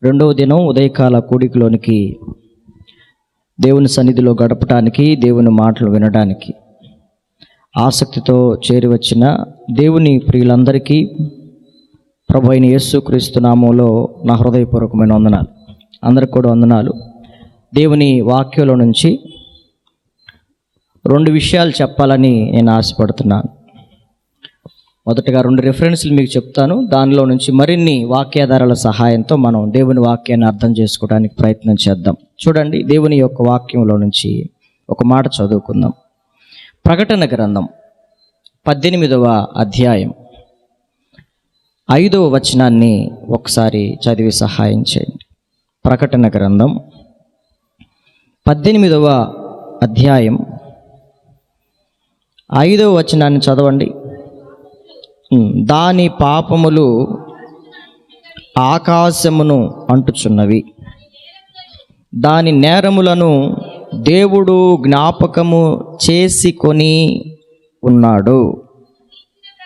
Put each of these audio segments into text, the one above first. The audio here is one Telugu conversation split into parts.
రెండవ దినం ఉదయకాల కూడికలోనికి దేవుని సన్నిధిలో గడపటానికి, దేవుని మాటలు వినడానికి ఆసక్తితో చేరి వచ్చిన దేవుని ప్రియులందరికీ ప్రభు అయిన యేసుక్రీస్తు నామములో నా హృదయపూర్వకమైన వందనాలు. అందరికి కూడా వందనాలు. దేవుని వాక్యంలో నుంచి రెండు విషయాలు చెప్పాలని నేను ఆశపడుతున్నాను. మొదటగా రెండు రిఫరెన్స్లు మీకు చెప్తాను. దానిలో నుంచి మరిన్ని వాక్యాధారాల సహాయంతో మనం దేవుని వాక్యాన్ని అర్థం చేసుకోవడానికి ప్రయత్నం చేద్దాం. చూడండి, దేవుని యొక్క వాక్యంలో నుంచి ఒక మాట చదువుకుందాం. ప్రకటన గ్రంథం 18వ అధ్యాయం 5వ వచనాన్ని ఒకసారి చదివి సహాయం చేయండి. ప్రకటన గ్రంథం 18వ అధ్యాయం 5వ వచనాన్ని చదవండి. దాని పాపములు ఆకాశమును అంటుచున్నవి, దాని నేరములను దేవుడు జ్ఞాపకము చేసుకొని ఉన్నాడు.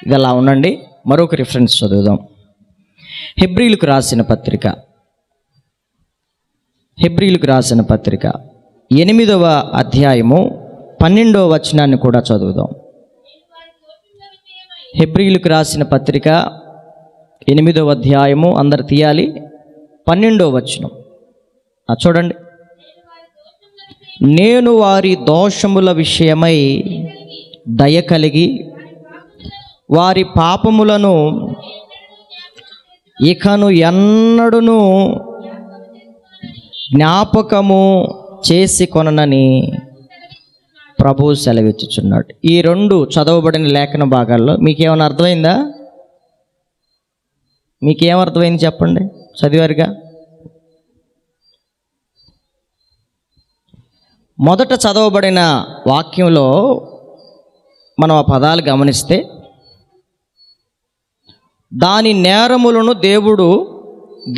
ఇది అలా ఉండండి. మరొక రిఫరెన్స్ చదువుదాం. హెబ్రీలకు రాసిన పత్రిక 8వ అధ్యాయము 12వ వచనాన్ని కూడా చదువుదాం. హెబ్రీలకు రాసిన పత్రిక 8వ అధ్యాయము అందరు తీయాలి. 12వ వచనం చూడండి. నేను వారి దోషముల విషయమై దయ కలిగి వారి పాపములను ఇకను ఎన్నడును జ్ఞాపకము చేసి కొననని ప్రభు సెలవిచ్చుచున్నాడు. ఈ రెండు చదవబడిన లేఖన భాగాల్లో మీకేమైనా అర్థమైందా? మీకేమర్థమైంది చెప్పండి, చదివారుగా. మొదట చదవబడిన వాక్యంలో మనం ఆ పదాలు గమనిస్తే దాని నేరములను దేవుడు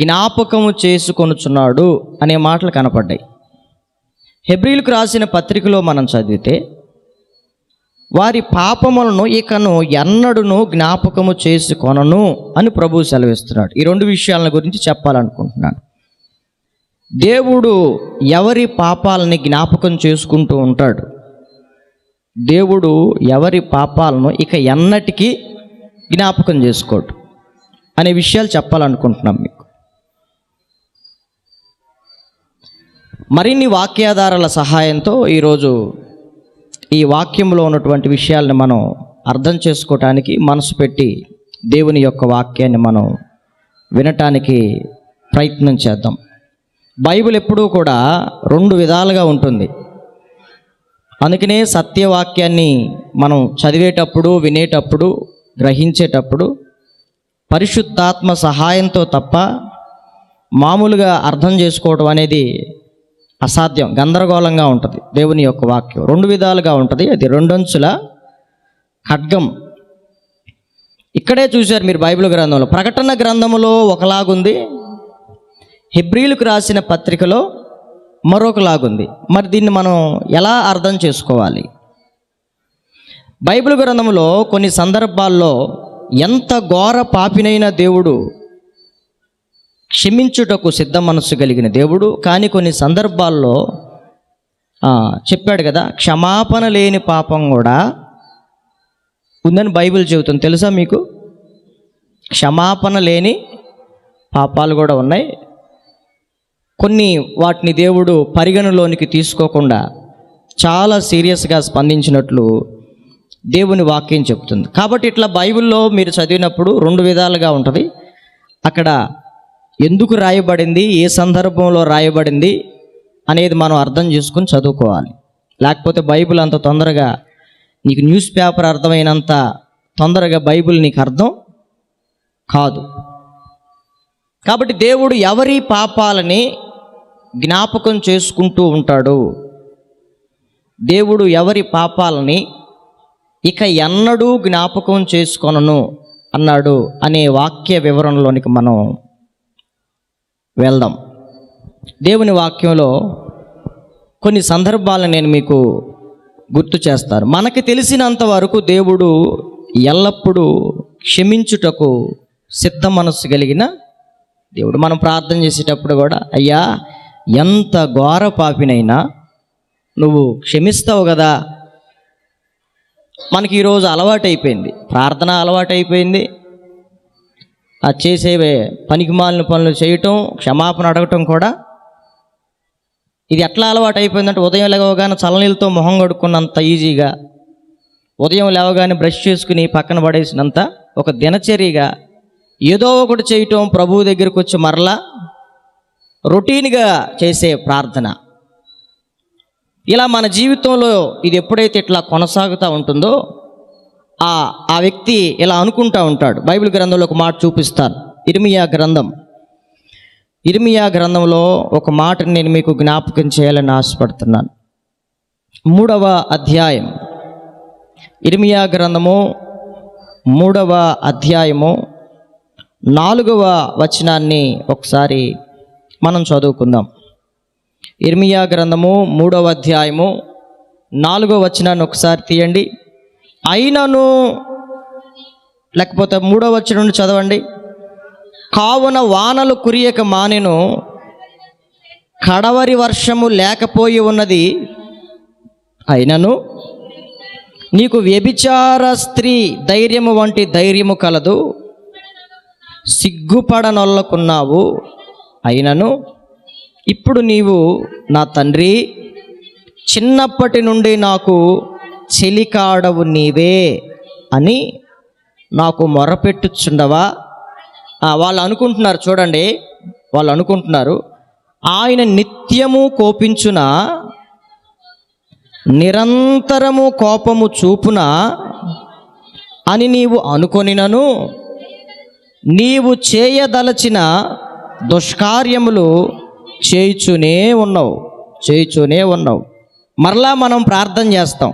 జ్ఞాపకము చేసుకొనుచున్నాడు అనే మాటలు కనపడ్డాయి. హెబ్రీలకు రాసిన పత్రికలో మనం చదివితే వారి పాపములను ఇకను ఎన్నడును జ్ఞాపకము చేసుకొనను అని ప్రభువు సెలవిస్తున్నాడు. ఈ రెండు విషయాల గురించి చెప్పాలనుకుంటున్నాను. దేవుడు ఎవరి పాపాలని జ్ఞాపకం చేసుకుంటూ ఉంటాడు. దేవుడు ఎవరి పాపాలను ఇక ఎన్నటికీ జ్ఞాపకం చేసుకోడు అనే విషయాలు చెప్పాలనుకుంటున్నాం మీకు. మరిన్ని వాక్యాధారాల సహాయంతో ఈరోజు ఈ వాక్యంలో ఉన్నటువంటి విషయాలను మనం అర్థం చేసుకోవటానికి మనసు పెట్టి దేవుని యొక్క వాక్యాన్ని మనం వినటానికి ప్రయత్నం చేద్దాం. బైబిల్ ఎప్పుడూ కూడా రెండు విధాలుగా ఉంటుంది. అందుకనే సత్యవాక్యాన్ని మనం చదివేటప్పుడు, వినేటప్పుడు, గ్రహించేటప్పుడు పరిశుద్ధాత్మ సహాయంతో తప్ప మామూలుగా అర్థం చేసుకోవడం అనేది అసాధ్యం, గందరగోళంగా ఉంటుంది. దేవుని యొక్క వాక్యం రెండు విధాలుగా ఉంటుంది. అది రెండంచుల ఖడ్గం. ఇక్కడే చూశారు మీరు బైబిల్ గ్రంథంలో. ప్రకటన గ్రంథములో ఒకలాగుంది, హెబ్రీలకు రాసిన పత్రికలో మరొకలాగుంది. మరి దీన్ని మనం ఎలా అర్థం చేసుకోవాలి? బైబిల్ గ్రంథంలో కొన్ని సందర్భాల్లో ఎంత ఘోర పాపినైన దేవుడు క్షమించుటకు సిద్ధ మనస్సు కలిగిన దేవుడు, కానీ కొన్ని సందర్భాల్లో చెప్పాడు కదా, క్షమాపణ లేని పాపం కూడా ఉందని బైబిల్ చెబుతుంది. తెలుసా మీకు? క్షమాపణ లేని పాపాలు కూడా ఉన్నాయి. కొన్ని వాటిని దేవుడు పరిగణలోనికి తీసుకోకుండా చాలా సీరియస్గా స్పందించినట్లు దేవుని వాక్యం చెప్తుంది. కాబట్టి ఇట్లా బైబిల్లో మీరు చదివినప్పుడు రెండు విధాలుగా ఉంటుంది. అక్కడ ఎందుకు రాయబడింది, ఏ సందర్భంలో రాయబడింది అనేది మనం అర్థం చేసుకుని చదువుకోవాలి. లేకపోతే బైబిల్ అంత తొందరగా నీకు న్యూస్ పేపర్ అర్థమైనంత తొందరగా బైబిల్ నీకు అర్థం కాదు. కాబట్టి దేవుడు ఎవరి పాపాలని జ్ఞాపకం చేసుకుంటూ ఉంటాడు, దేవుడు ఎవరి పాపాలని ఇక ఎన్నడూ జ్ఞాపకం చేసుకొనను అన్నాడు అనే వాక్య వివరణలోనికి మనం వెళ్దాం. దేవుని వాక్యంలో కొన్ని సందర్భాలను నేను మీకు గుర్తు చేస్తాను. మనకి తెలిసినంత వరకు దేవుడు ఎల్లప్పుడూ క్షమించుటకు సిద్ధ మనస్సు కలిగిన దేవుడు మనం ప్రార్థన చేసేటప్పుడు కూడా, అయ్యా ఎంత ఘోర పాపినైనా నువ్వు క్షమిస్తావు కదా. మనకి ఈరోజు అలవాటైపోయింది, ప్రార్థన అలవాటైపోయింది. ఆ చేసే పనికిమాలిన పనులు చేయటం, క్షమాపణ అడగటం కూడా ఇది ఎట్లా అలవాటు అయిపోయిందంటే, ఉదయం లేవగానే చల్లనీళ్ళతో మొహం కడుక్కున్నంత ఈజీగా, ఉదయం లేవగానే బ్రష్ చేసుకుని పక్కన పడేసినంత ఒక దినచర్యగా ఏదో ఒకటి చేయటం, ప్రభువు దగ్గరికి వచ్చి మరలా రొటీన్గా చేసే ప్రార్థన. ఇలా మన జీవితంలో ఇది ఎప్పుడైతే ఇట్లా కొనసాగుతూ ఉంటుందో ఆ వ్యక్తి ఇలా అనుకుంటూ ఉంటాడు. బైబిల్ గ్రంథంలో ఒక మాట చూపిస్తాను. ఇర్మియా గ్రంథంలో ఒక మాటని నేను మీకు జ్ఞాపకం చేయాలని ఆశపడుతున్నాను. 3వ అధ్యాయం, ఇర్మియా గ్రంథము 3వ అధ్యాయము 4వ వచనాన్ని ఒకసారి మనం చదువుకుందాం. ఇర్మియా గ్రంథము 3వ అధ్యాయము 4వ వచనాన్ని ఒకసారి తీయండి. అయినను, లేకపోతే 3వ వచనం నుండి చదవండి. కావున వానలు కురియక మానెను, కడవరి వర్షము లేకపోయి ఉన్నది. అయినను నీకు వ్యభిచార స్త్రీ ధైర్యము వంటి ధైర్యము కలదు, సిగ్గుపడనొల్లకున్నావు. అయినను ఇప్పుడు నీవు నా తండ్రి, చిన్నప్పటి నుండి నాకు చెలికాడవు నీవే అని నాకు మొరపెట్టుచుండవా. వాళ్ళు అనుకుంటున్నారు, చూడండి, వాళ్ళు అనుకుంటున్నారు, ఆయన నిత్యము కోపించున, నిరంతరము కోపము చూపున అని నీవు అనుకొనినను, నీవు చేయదలచిన దుష్కార్యములు చేయుచునే ఉన్నావు. మరలా మనం ప్రార్థన చేస్తాం.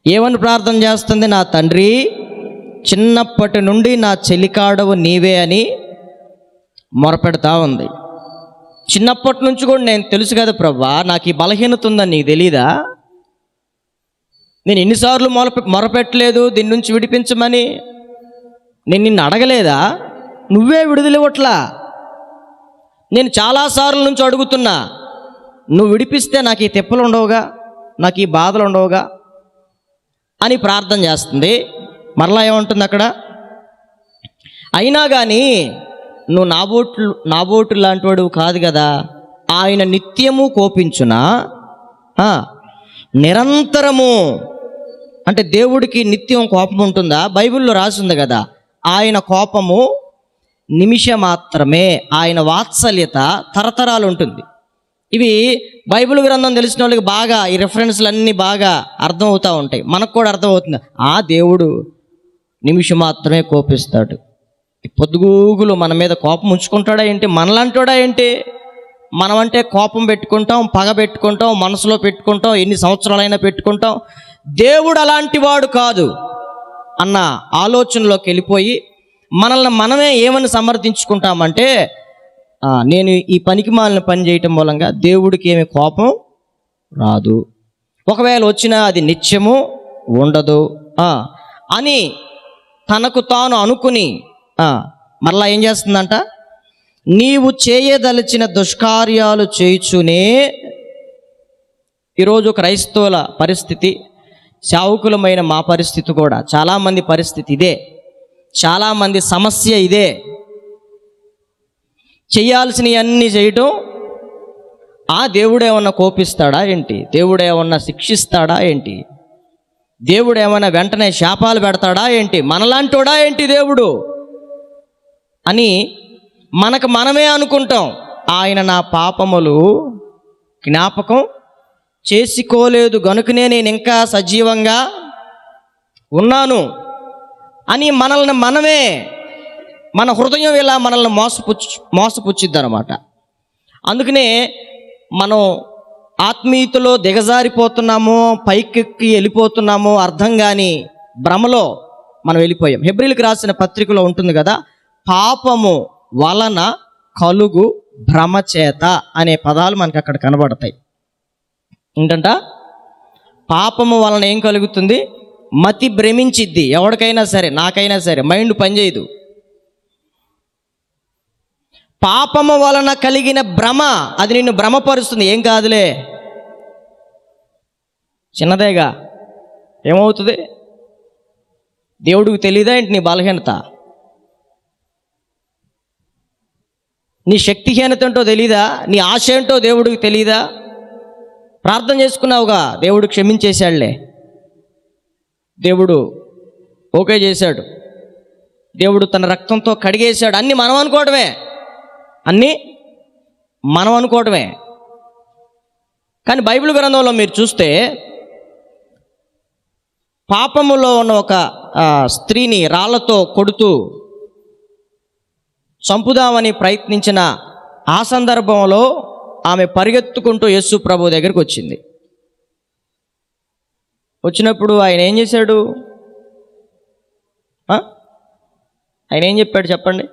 ఏమని ప్రార్థన చేస్తుంది? నా తండ్రి, చిన్నప్పటి నుండి నా చెలికాడవు నీవే అని మొరపెడతా ఉంది. చిన్నప్పటి నుంచి కూడా నేను తెలుసు కదా ప్రభువా, నాకు ఈ బలహీనత ఉందని నీకు తెలీదా? నేను ఎన్నిసార్లు మొరపెట్టలేదు దీని నుంచి విడిపించమని? నేను నిన్ను అడగలేదా? నువ్వే విడుదలివ్వట్లా. నేను చాలాసార్లు నుంచి అడుగుతున్నా, నువ్వు విడిపిస్తే నాకు ఈ తెప్పలు ఉండవుగా, నాకు ఈ బాధలు ఉండవుగా అని ప్రార్థన చేస్తుంది. మరలా ఏముంటుంది అక్కడ? అయినా కానీ నువ్వు నాబోటు లాంటి వాడు కాదు కదా. ఆయన నిత్యము కోపించునా, నిరంతరము అంటే దేవుడికి నిత్యం కోపం ఉంటుందా? బైబిల్లో రాసింది కదా, ఆయన కోపము నిమిషం మాత్రమే, ఆయన వాత్సల్యత తరతరాలు ఉంటుంది. ఇవి బైబిల్ గ్రంథం తెలిసిన వాళ్ళకి బాగా ఈ రెఫరెన్స్లు అన్నీ బాగా అర్థమవుతూ ఉంటాయి. మనకు కూడా అర్థమవుతుంది, ఆ దేవుడు నిమిషం మాత్రమే కోపిస్తాడు. పొద్దుగూగులు మన మీద కోపం ఉంచుకుంటాడా ఏంటి? మనలాంటోడా ఏంటి? మనమంటే కోపం పెట్టుకుంటాం, పగ పెట్టుకుంటాం, మనసులో పెట్టుకుంటాం, ఎన్ని సంవత్సరాలైనా పెట్టుకుంటాం. దేవుడు అలాంటి వాడు కాదు అన్న ఆలోచనలోకి వెళ్ళిపోయి మనల్ని మనమే ఏమని సమర్థించుకుంటామంటే, నేను ఈ పనికి మాలిన పని చేయటం మూలంగా దేవుడికి ఏమి కోపం రాదు, ఒకవేళ వచ్చినా అది నిత్యము ఉండదు అని తనకు తాను అనుకుని మరలా ఏం చేస్తుందంట? నీవు చేయదలిచిన దుష్కార్యాలు చేయుచునే. ఈరోజు క్రైస్తవుల పరిస్థితి, సేవకులమైన మా పరిస్థితి కూడా, చాలామంది పరిస్థితి ఇదే, చాలామంది సమస్య ఇదే. చేయాల్సినవన్నీ చేయటం, దేవుడు ఏమన్నా కోపిస్తాడా ఏంటి? దేవుడు ఏమన్నా శిక్షిస్తాడా ఏంటి? దేవుడు ఏమన్నా వెంటనే శాపాలు పెడతాడా ఏంటి? మనలాంటోడా ఏంటి దేవుడు అని మనకు మనమే అనుకుంటాం. ఆయన నా పాపములు జ్ఞాపకం చేసుకోలేదు గనుకనే నేను ఇంకా సజీవంగా ఉన్నాను అని మనల్ని మనమే, మన హృదయం ఇలా మనల్ని మోసపుచ్చిద్ది అనమాట. అందుకనే మనం ఆత్మీయతలో దిగజారిపోతున్నామో, పైకెక్కి వెళ్ళిపోతున్నామో అర్థం కాని భ్రమలో మనం వెళ్ళిపోయాం. హెబ్రీలకు రాసిన పత్రికలో ఉంటుంది కదా, పాపము వలన కలుగు భ్రమ చేత అనే పదాలు మనకి అక్కడ కనబడతాయి. ఏంటంట? పాపము వలన ఏం కలుగుతుంది? మతి భ్రమించిద్ది. ఎవరికైనా సరే, నాకైనా సరే మైండ్ పనిచేయదు. పాపము వలన కలిగిన భ్రమ అది నిన్ను భ్రమపరుస్తుంది. ఏం కాదులే, చిన్నదేగా, ఏమవుతుంది? దేవుడికి తెలియదా ఏంటి నీ బలహీనత? నీ శక్తిహీనత ఏంటో తెలీదా? నీ ఆశ ఏంటో దేవుడికి తెలీదా? ప్రార్థన చేసుకున్నావుగా, దేవుడు క్షమించేశాడులే, దేవుడు ఓకే చేశాడు, దేవుడు తన రక్తంతో కడిగేశాడు. అన్నీ మనం అనుకోవడమే, అన్నీ మనం అనుకోవడమే. కానీ బైబిల్ గ్రంథంలో మీరు చూస్తే పాపములో ఉన్న ఒక స్త్రీని రాళ్లతో కొడుతూ చంపుదామని ప్రయత్నించిన ఆ సందర్భంలో ఆమె పరిగెత్తుకుంటూ యేసు ప్రభు దగ్గరికి వచ్చింది. వచ్చినప్పుడు ఆయన ఏం చేశాడు? ఆయన ఏం చెప్పాడు చెప్పండి?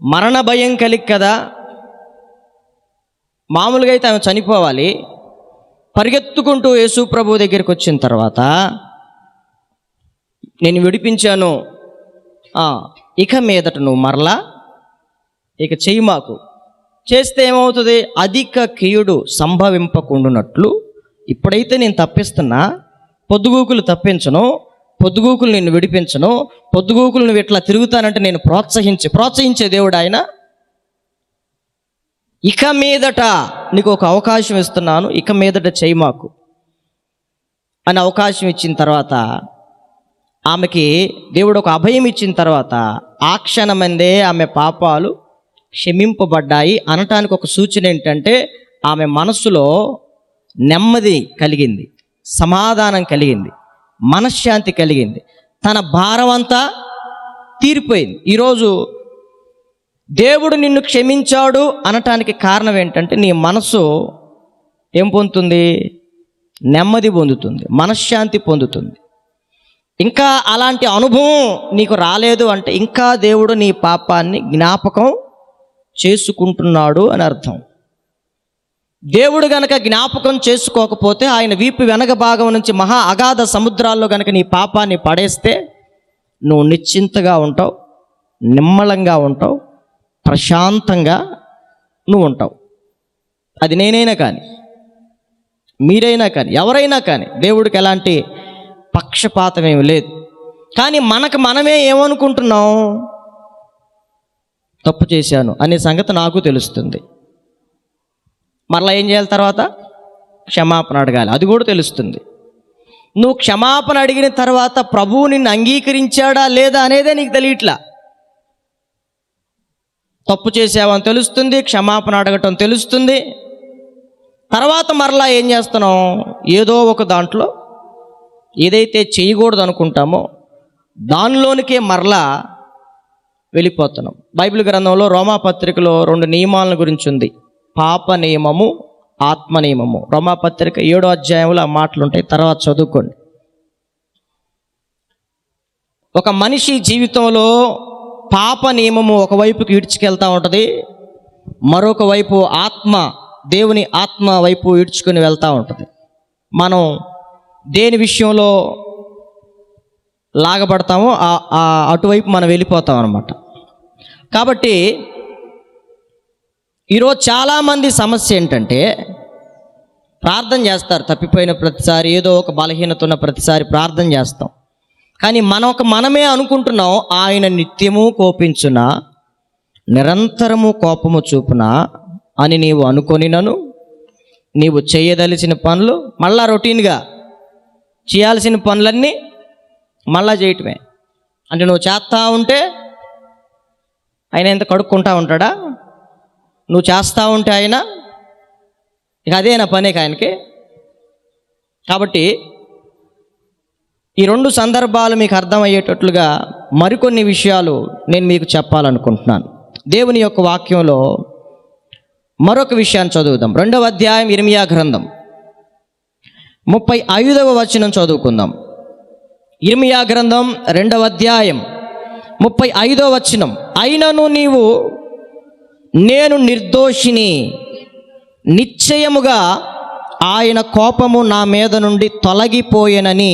మరణ భయం కలిగి కదా, మామూలుగా అయితే ఆమె చనిపోవాలి. పరిగెత్తుకుంటూ యేసు ప్రభు దగ్గరికి వచ్చిన తర్వాత, నేను విడిపించాను, ఇక మీదట నువ్వు మరలా ఇక చెయ్యి, మాకు చేస్తే ఏమవుతుంది? అధిక కీడు సంభవింపకుండునట్లు ఇప్పుడైతే నేను తప్పిస్తున్నా, పొద్దుగూకులు తప్పించను, పొద్దుగూకులు నిన్ను విడిపించను, పొద్దుగూకులు నువ్వు ఇట్లా తిరుగుతానంటే నేను ప్రోత్సహించే దేవుడు ఆయన. ఇక మీదట నీకు ఒక అవకాశం ఇస్తున్నాను, ఇక మీదట చెయ్యి మాకు అని అవకాశం ఇచ్చిన తర్వాత, ఆమెకి దేవుడు ఒక అభయం ఇచ్చిన తర్వాత ఆ క్షణమందే ఆమె పాపాలు క్షమింపబడ్డాయి అనటానికి ఒక సూచన ఏంటంటే, ఆమె మనస్సులో నెమ్మది కలిగింది, సమాధానం కలిగింది, మనశ్శాంతి కలిగింది, తన భారం అంతా తీరిపోయింది. ఈరోజు దేవుడు నిన్ను క్షమించాడు అనటానికి కారణం ఏంటంటే, నీ మనసు ఏం పొందుతుంది? నెమ్మది పొందుతుంది, మనశ్శాంతి పొందుతుంది. ఇంకా అలాంటి అనుభవం నీకు రాలేదు అంటే ఇంకా దేవుడు నీ పాపాన్ని జ్ఞాపకం చేసుకుంటున్నాడు అని అర్థం. దేవుడు గనక జ్ఞాపకం చేసుకోకపోతే ఆయన వీపు వెనక భాగం నుంచి మహా అగాధ సముద్రాల్లో గనక నీ పాపాన్ని పడేస్తే నువ్వు నిశ్చింతగా ఉంటావు, నిమ్మలంగా ఉంటావు, ప్రశాంతంగా నువ్వు ఉంటావు. అది నేనైనా కానీ, మీరైనా కానీ, ఎవరైనా కానీ, దేవుడికి ఎలాంటి పక్షపాతం ఏమి లేదు. కానీ మనమే ఏమనుకుంటున్నాం? తప్పు చేశాను అనే సంగతి నాకు తెలుస్తుంది. మరలా ఏం చేయాలి? తర్వాత క్షమాపణ అడగాలి, అది కూడా తెలుస్తుంది. నువ్వు క్షమాపణ అడిగిన తర్వాత ప్రభువు నిన్ను అంగీకరించాడా లేదా అనేదే నీకు తెలియట్లా. తప్పు చేసావని తెలుస్తుంది, క్షమాపణ అడగటం తెలుస్తుంది. తర్వాత మరలా ఏం చేస్తున్నాం? ఏదో ఒక దాంట్లో ఏదైతే చేయకూడదు అనుకుంటామో దానిలోనికే మరలా వెళ్ళిపోతున్నాం. బైబిల్ గ్రంథంలో రోమాపత్రికలో 2 నియమాల గురించి ఉంది, పాప నియమము, ఆత్మ నియమము. రోమాపత్రిక 7వ అధ్యాయంలో ఆ మాటలు ఉంటాయి, తర్వాత చదువుకోండి. ఒక మనిషి జీవితంలో పాప నియమము ఒకవైపుకి ఈడ్చుకెళ్తూ ఉంటుంది, మరొక వైపు ఆత్మ, దేవుని ఆత్మ వైపు ఈడ్చుకొని వెళ్తూ ఉంటుంది. మనం దేని విషయంలో లాగబడతామో అటువైపు మనం వెళ్ళిపోతాం అన్నమాట. కాబట్టి ఈరోజు చాలామంది సమస్య ఏంటంటే, ప్రార్థన చేస్తారు, తప్పిపోయిన ప్రతిసారి, ఏదో ఒక బలహీనత ఉన్న ప్రతిసారి ప్రార్థన చేస్తాం. కానీ మనమే అనుకుంటున్నాం, ఆయన నిత్యము కోపించునా, నిరంతరము కోపము చూపునా అని నీవు అనుకొనినను నీవు చేయదలిచిన పనులు మళ్ళా రొటీన్గా చేయాల్సిన పనులన్నీ మళ్ళా చేయటమే. అంటే నువ్వు చేస్తూ ఉంటే ఆయన ఎంత కడుక్కుంటా ఉంటాడా? నువ్వు చేస్తూ ఉంటే ఆయన ఇక అదేనా పనే ఆయనకి? కాబట్టి ఈ 2 సందర్భాలు మీకు అర్థమయ్యేటట్లుగా మరికొన్ని విషయాలు నేను మీకు చెప్పాలనుకుంటున్నాను. దేవుని యొక్క వాక్యంలో మరొక విషయాన్ని చదువుదాం. 2వ అధ్యాయం ఇర్మియా గ్రంథం 35వ వచనం చదువుకుందాం. ఇర్మియా గ్రంథం 2వ అధ్యాయం 35వ వచనం. అయినను నీవు నేను నిర్దోషిని, నిశ్చయముగా ఆయన కోపము నా మీద నుండి తొలగిపోయేనని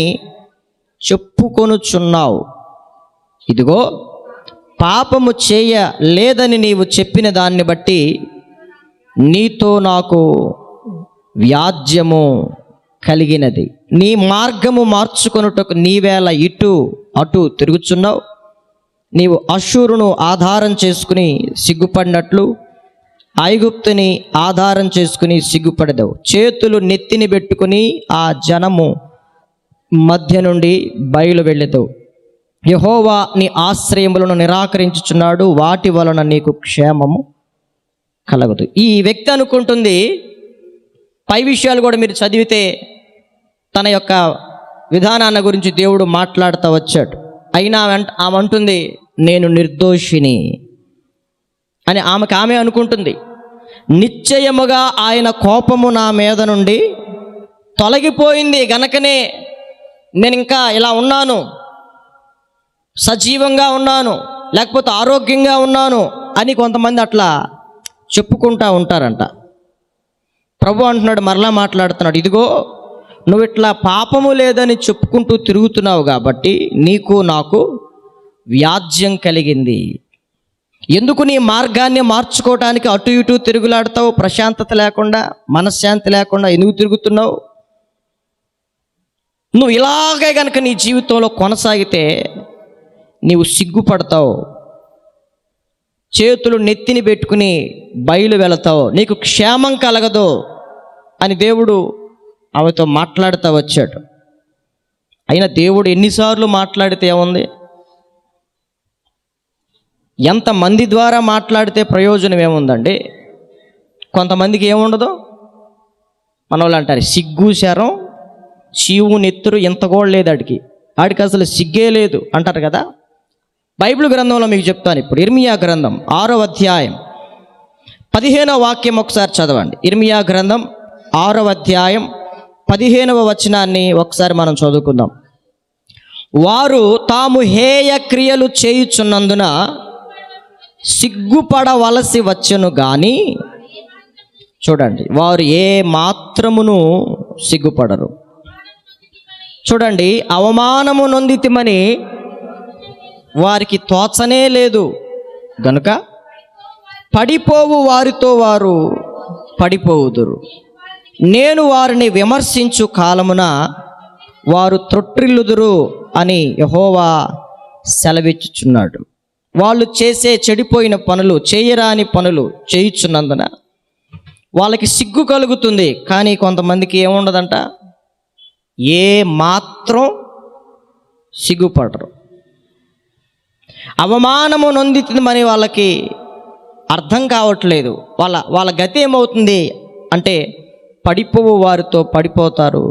చెప్పుకొనుచున్నావు. ఇదిగో పాపము చేయలేదని నీవు చెప్పిన దాన్ని బట్టి నీతో నాకు వ్యాజ్యము కలిగినది. నీ మార్గము మార్చుకొనుటకు నీవేళ ఇటు అటు తిరుగుచున్నావు. నీవు అష్షూరును ఆధారం చేసుకుని సిగ్గుపడినట్లు ఐగుప్తుని ఆధారం చేసుకుని సిగ్గుపడదవు. చేతులు నెత్తిని పెట్టుకుని ఆ జనము మధ్య నుండి బయలు వెళ్ళెదవు. యెహోవా నీ ఆశ్రయములను నిరాకరించుచున్నాడు, వాటి వలన నీకు క్షేమము కలగదు. ఈ వ్యక్తి అనుకుంటుంది, పై విషయాలు కూడా మీరు చదివితే తన యొక్క విధానాన్ని గురించి దేవుడు మాట్లాడుతూ వచ్చాడు. అయినా ఆమె అంటుంది, నేను నిర్దోషిని అని ఆమె అనుకుంటుంది. నిశ్చయముగా ఆయన కోపము నా మీద నుండి తొలగిపోయింది గనకనే నేను ఇంకా ఇలా ఉన్నాను, సజీవంగా ఉన్నాను, లేకపోతే ఆరోగ్యంగా ఉన్నాను అని కొంతమంది అట్లా చెప్పుకుంటూ ఉంటారంట. ప్రభు అంటున్నాడు, మరలా మాట్లాడుతున్నాడు, ఇదిగో నువ్వు ఇట్లా పాపము లేదని చెప్పుకుంటూ తిరుగుతున్నావు కాబట్టి నీకు నాకు వ్యాజ్యం కలిగింది. ఎందుకు నీ మార్గాన్ని మార్చుకోవటానికి అటు ఇటు తిరుగులాడతావు? ప్రశాంతత లేకుండా, మనశ్శాంతి లేకుండా ఎందుకు తిరుగుతున్నావు? నువ్వు ఇలాగే కనుక నీ జీవితంలో కొనసాగితే నీవు సిగ్గుపడతావు, చేతులు నెత్తిని పెట్టుకుని బయలు వెళతావు, నీకు క్షేమం కలగదు అని దేవుడు ఆమెతో మాట్లాడుతూ వచ్చాడు. అయినా దేవుడు ఎన్నిసార్లు మాట్లాడితే ఏముంది? ఎంతమంది ద్వారా మాట్లాడితే ప్రయోజనం ఏముందండి? కొంతమందికి ఏముండదు. మన వాళ్ళు అంటారు, సిగ్గు శరం చీవు నెత్తురు ఎంత కూడా లేదు ఆడికి అసలు సిగ్గే లేదు అంటారు కదా. బైబిల్ గ్రంథంలో మీకు చెప్తాను ఇప్పుడు. ఇర్మియా గ్రంథం 6వ అధ్యాయం 15వ వాక్యం ఒకసారి చదవండి. ఇర్మియా గ్రంథం 6వ అధ్యాయం 15వ వచనాన్ని ఒకసారి మనం చదువుకుందాం. వారు తాము హేయ క్రియలు చేయుచున్నందున సిగ్గుపడవలసి వచ్చెను గాని, చూడండి, వారు ఏ మాత్రమును సిగ్గుపడరు. చూడండి, అవమానము నొందితిమని వారికి తోచనే లేదు గనుక పడిపోవు వారితో వారు పడిపోవుదురు. నేను వారిని విమర్శించు కాలమున వారు త్రొట్రిల్లుదురు అని యెహోవా సెలవిచ్చుచున్నాడు. వాళ్ళు చేసే చెడిపోయిన పనులు, చేయరాని పనులు చేయుచున్నందున వాళ్ళకి సిగ్గు కలుగుతుంది. కానీ కొంతమందికి ఏముండదంట, ఏ మాత్రం సిగ్గుపడరు. అవమానము నొందితుంది మరి వాళ్ళకి అర్థం కావట్లేదు. వాళ్ళ గతి ఏమవుతుంది అంటే పడిపోవు వారితో పడిపోతారు,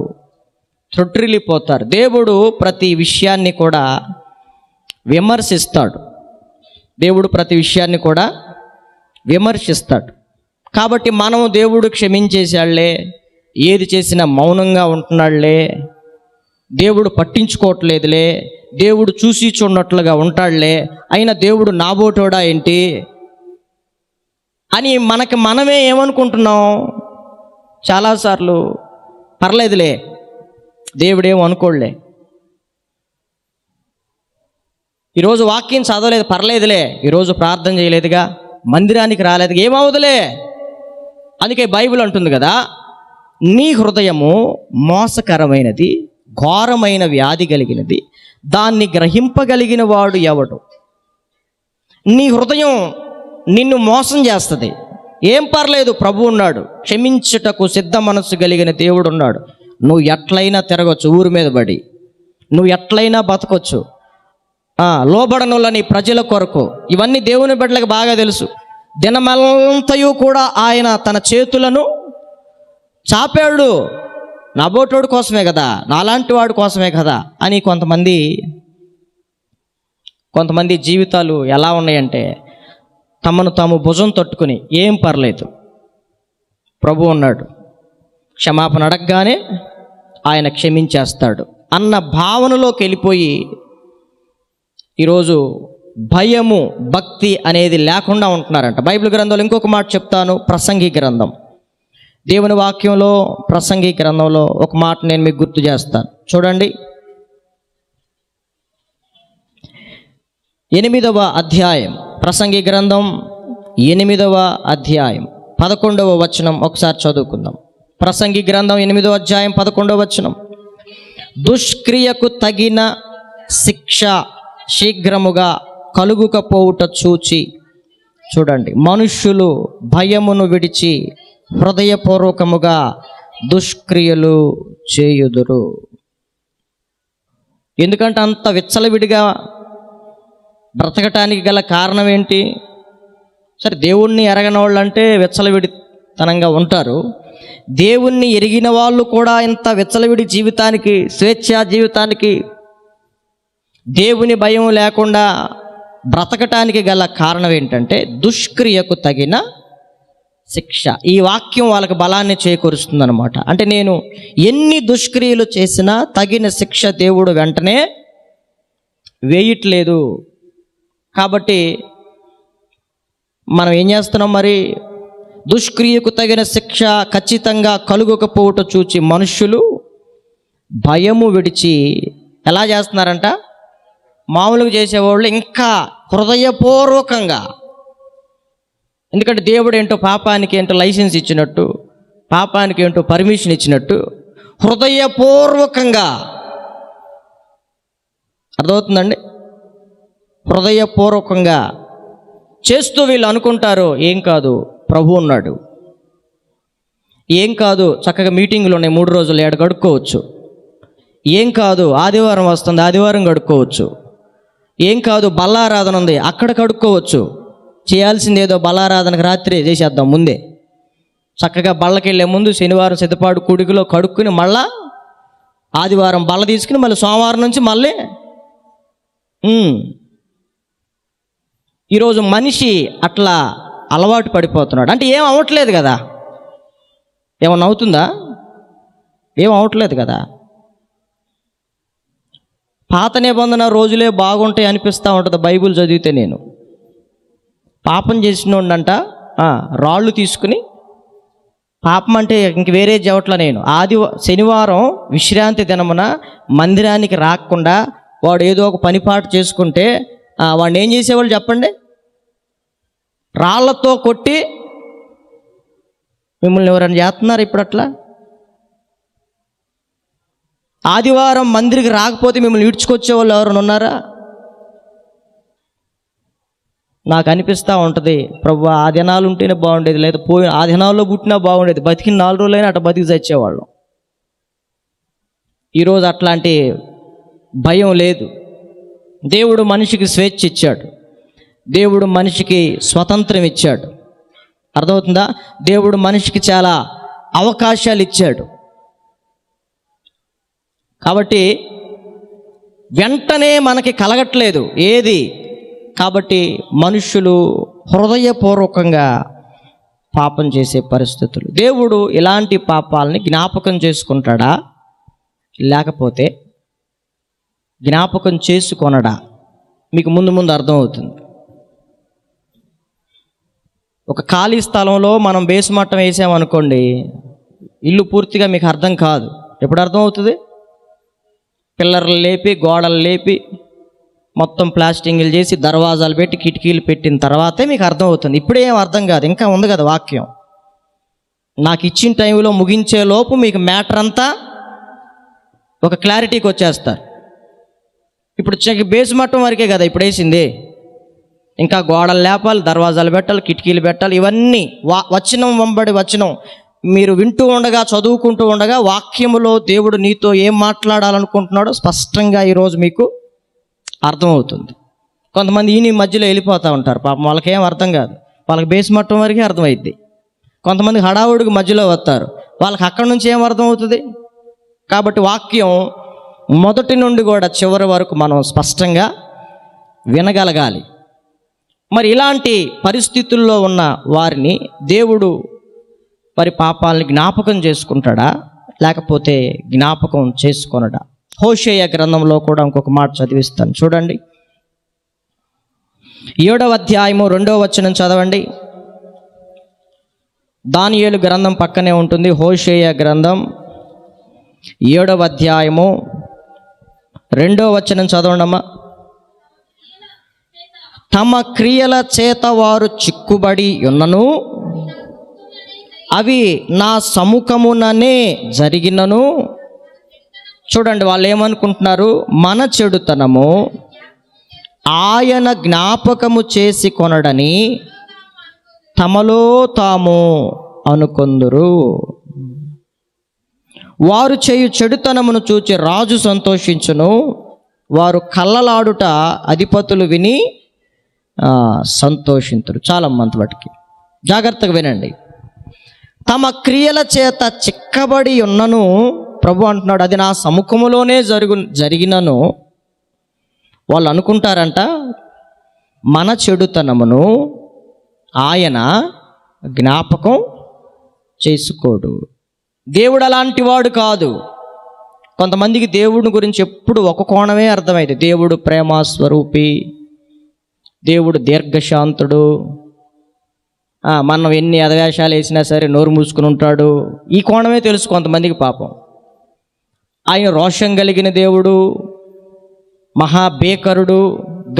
త్రొట్రిల్లిపోతారు. దేవుడు ప్రతి విషయాన్ని కూడా విమర్శిస్తాడు. దేవుడు ప్రతి విషయాన్ని కూడా విమర్శిస్తాడు. కాబట్టి మనం దేవుడు క్షమించేసాళ్లే, ఏది చేసినా మౌనంగా ఉంటున్నాళ్లే, దేవుడు పట్టించుకోవట్లేదులే, దేవుడు చూసి చూడనట్లుగా ఉంటాడులే, అయినా దేవుడు నాబోటోడా ఏంటి అని మనమే ఏమనుకుంటున్నాం చాలాసార్లు. పర్లేదులే, దేవుడేమో అనుకోడులే, ఈరోజు వాక్యం చదవలేదు, పర్లేదులే, ఈరోజు ప్రార్థన చేయలేదుగా, మందిరానికి రాలేదుగా, ఏమవుదులే. అందుకే బైబిల్ అంటుంది కదా, నీ హృదయము మోసకరమైనది, ఘోరమైన వ్యాధి కలిగినది, దాన్ని గ్రహింపగలిగిన వాడు ఎవడు? నీ హృదయం నిన్ను మోసం చేస్తుంది. ఏం పర్లేదు, ప్రభు ఉన్నాడు, క్షమించుటకు సిద్ధ మనస్సు కలిగిన దేవుడు ఉన్నాడు. నువ్వు ఎట్లయినా తిరగచ్చు, ఊరి మీద పడి నువ్వు ఎట్లయినా బతకొచ్చు, లోబడనులని ప్రజల కొరకు. ఇవన్నీ దేవుని బిడ్డలకు బాగా తెలుసు. దినమంతయు కూడా ఆయన తన చేతులను చాపాడు, నాబోటోడు కోసమే కదా, నాలాంటి వాడి కోసమే కదా అని కొంతమంది జీవితాలు ఎలా ఉన్నాయంటే, తమను తాము భుజం తట్టుకుని ఏం పర్లేదు, ప్రభు ఉన్నాడు, క్షమాపణ అడగగానే ఆయన క్షమించేస్తాడు అన్న భావనలోకి వెళ్ళిపోయి ఈరోజు భయము భక్తి అనేది లేకుండా ఉంటున్నారంట. బైబిల్ గ్రంథంలో ఇంకొక మాట చెప్తాను. ప్రసంగి గ్రంథం, దేవుని వాక్యంలో ప్రసంగి గ్రంథంలో ఒక మాట నేను మీకు గుర్తు చేస్తాను. చూడండి, 8వ అధ్యాయం, ప్రసంగి గ్రంథం 8వ అధ్యాయం 11వ వచనం ఒకసారి చదువుకుందాం. ప్రసంగి గ్రంథం 8వ అధ్యాయం 11వ వచనం. దుష్క్రియకు తగిన శిక్ష శీఘ్రముగా కలుగుకపోవుట చూచి, చూడండి, మనుష్యులు భయమును విడిచి హృదయపూర్వకముగా దుష్క్రియలు చేయుదురు. ఎందుకంటే అంత విచ్చలవిడిగా బ్రతకటానికి గల కారణం ఏంటి? సరే, దేవుణ్ణి ఎరగని వాళ్ళు అంటే విచ్చలవిడితనంగా ఉంటారు. దేవుణ్ణి ఎరిగిన వాళ్ళు కూడా ఇంత విచ్చలవిడి జీవితానికి, స్వేచ్ఛా జీవితానికి, దేవుని భయం లేకుండా బ్రతకటానికి గల కారణం ఏంటంటే దుష్క్రియకు తగిన శిక్ష. ఈ వాక్యం వాళ్ళకి బలాన్ని చేకూరుస్తుంది అనమాట. అంటే నేను ఎన్ని దుష్క్రియలు చేసినా తగిన శిక్ష దేవుడు వెంటనే వేయట్లేదు. కాబట్టి మనం ఏం చేస్తున్నాం మరి? దుష్క్రియకు తగిన శిక్ష ఖచ్చితంగా కలుగకపోవట చూచి మనుష్యులు భయము విడిచి ఎలా చేస్తున్నారంట? మామూలుగా చేసేవాళ్ళు ఇంకా హృదయపూర్వకంగా, ఎందుకంటే దేవుడు ఏంటో పాపానికి ఏంటో లైసెన్స్ ఇచ్చినట్టు, పాపానికి ఏంటో పర్మిషన్ ఇచ్చినట్టు హృదయపూర్వకంగా, అర్థమవుతుందండి? హృదయపూర్వకంగా చేస్తూ వీళ్ళు అనుకుంటారు, ఏం కాదు, ప్రభు ఉన్నాడు, ఏం కాదు, చక్కగా మీటింగులు ఉన్నాయి 3 రోజులు ఏడ గడుక్కోవచ్చు, ఏం కాదు, ఆదివారం వస్తుంది, ఆదివారం గడుక్కోవచ్చు, ఏం కాదు, బల్లారాధన ఉంది, అక్కడ కడుక్కోవచ్చు, చేయాల్సింది ఏదో బల్లారాధనకు రాత్రి చేసేద్దాం, ముందే చక్కగా బళ్ళకెళ్ళే ముందు శనివారం సిద్ధపాటు కుడికిలో కడుక్కుని మళ్ళా ఆదివారం బల్ల తీసుకుని మళ్ళీ సోమవారం నుంచి మళ్ళీ. ఈరోజు మనిషి అట్లా అలవాటు పడిపోతున్నాడు. అంటే ఏం అవ్వట్లేదు కదా, ఏమన్నా అవుతుందా? ఏం అవ్వట్లేదు కదా. పాత నిబంధన రోజులే బాగుంటాయి అనిపిస్తూ ఉంటుంది బైబిల్ చదివితే. నేను పాపం చేసినోడంట రాళ్ళు తీసుకుని, పాపం అంటే ఇంక వేరే చెవట్ల, నేను శనివారం విశ్రాంతి దినమున మందిరానికి రాకుండా వాడు ఏదో ఒక పనిపాటు చేసుకుంటే వాడిని ఏం చేసేవాళ్ళు చెప్పండి? రాళ్లతో కొట్టి, మిమ్మల్ని ఎవరైనా చేస్తున్నారు ఇప్పుడు అట్లా? ఆదివారం మందిరికి రాకపోతే మిమ్మల్ని ఈడ్చుకొచ్చే వాళ్ళు ఎవరైనా ఉన్నారా? నాకు అనిపిస్తూ ఉంటుంది, ప్రభు ఆ దినాలు ఉంటేనే బాగుండేది, లేదా ఆ దినాల్లో పుట్టినా బాగుండేది, బతికిన 4 రోజులైనా అట్లా బతికి చచ్చేవాళ్ళం. ఈరోజు అట్లాంటి భయం లేదు. దేవుడు మనిషికి స్వేచ్ఛ ఇచ్చాడు, దేవుడు మనిషికి స్వతంత్రం ఇచ్చాడు, అర్థమవుతుందా? దేవుడు మనిషికి చాలా అవకాశాలు ఇచ్చాడు. కాబట్టి వెంటనే మనకి కలగట్లేదు ఏది. కాబట్టి మనుష్యులు హృదయపూర్వకంగా పాపం చేసే పరిస్థితులు. దేవుడు ఇలాంటి పాపాలని జ్ఞాపకం చేసుకుంటాడా, లేకపోతే జ్ఞాపకం చేసుకొనడా? మీకు ముందు ముందు అర్థమవుతుంది. ఒక ఖాళీ స్థలంలో మనం బేస్మట్టం వేసామనుకోండి, ఇల్లు పూర్తిగా మీకు అర్థం కాదు. ఎప్పుడు అర్థమవుతుంది? పిల్లర్లు లేపి, గోడలు లేపి, మొత్తం ప్లాస్టింగ్లు చేసి, దర్వాజాలు పెట్టి, కిటికీలు పెట్టిన తర్వాతే మీకు అర్థమవుతుంది. ఇప్పుడే ఏం అర్థం కాదు, ఇంకా ఉంది కదా వాక్యం. నాకు ఇచ్చిన టైంలో ముగించే లోపు మీకు మ్యాటర్ అంతా ఒక క్లారిటీకి వచ్చేస్తారు. ఇప్పుడు బేస్ మట్టం వరకే కదా ఇప్పుడు వేసింది, ఇంకా గోడలు లేపాలి, దర్వాజాలు పెట్టాలి, కిటికీలు పెట్టాలి. ఇవన్నీ వచనం వెంబడి వచనం మీరు వింటూ ఉండగా, చదువుకుంటూ ఉండగా వాక్యములో దేవుడు నీతో ఏం మాట్లాడాలనుకుంటున్నాడో స్పష్టంగా ఈరోజు మీకు అర్థమవుతుంది. కొంతమంది ఈయన మధ్యలో వెళ్ళిపోతూ ఉంటారు, పాపం వాళ్ళకేం అర్థం కాదు, వాళ్ళకి బేస్ మట్టం వరకే అర్థమైద్ది. కొంతమంది హడావుడికి మధ్యలో వస్తారు, వాళ్ళకి అక్కడి నుంచి ఏం అర్థమవుతుంది? కాబట్టి వాక్యం మొదటి నుండి కూడా చివరి వరకు మనం స్పష్టంగా వినగలగాలి. మరి ఇలాంటి పరిస్థితుల్లో ఉన్న వారిని దేవుడు వారి పాపాలని జ్ఞాపకం చేసుకుంటాడా, లేకపోతే జ్ఞాపకం చేసుకొనడా? హోషేయ గ్రంథంలో కూడా ఇంకొక మాట చదివిస్తాను, చూడండి. 7వ అధ్యాయము 2వ వచనం చదవండి. దానియేలు గ్రంథం పక్కనే ఉంటుంది. హోషేయ గ్రంథం 7వ అధ్యాయము 2వ వచనం చదవండమ్మా. తమ క్రియల చేత వారు చిక్కుబడి ఉన్నను, అవి నా సముఖముననే జరిగినను. చూడండి, వాళ్ళు ఏమనుకుంటున్నారు? మన చెడుతనము ఆయన జ్ఞాపకము చేసి కొనడని తమలో తాము అనుకొందురు. వారు చేయు చెడుతనమును చూచి రాజు సంతోషించును, వారు కళ్ళలాడుట అధిపతులు విని సంతోషింతురు. చాలా మంతవాటికి జాగ్రత్తగా వినండి. తమ క్రియల చేత చిక్కబడి ఉన్నను, ప్రభు అంటున్నాడు, అది నా సముఖములోనే జరిగినను. వాళ్ళు అనుకుంటారంట మన చెడుతనమును ఆయన జ్ఞాపకం చేసుకోడు. దేవుడు అలాంటి వాడు కాదు. కొంతమందికి దేవుడి గురించి ఎప్పుడు ఒక కోణమే అర్థమైంది. దేవుడు ప్రేమస్వరూపి, దేవుడు దీర్ఘశాంతుడు, మనం ఎన్ని అధవేషాలు వేసినా సరే నోరు మూసుకుని ఉంటాడు. ఈ కోణమే తెలుసు కొంతమందికి. పాపం, ఆయన రోషం కలిగిన దేవుడు, మహాభీకరుడు,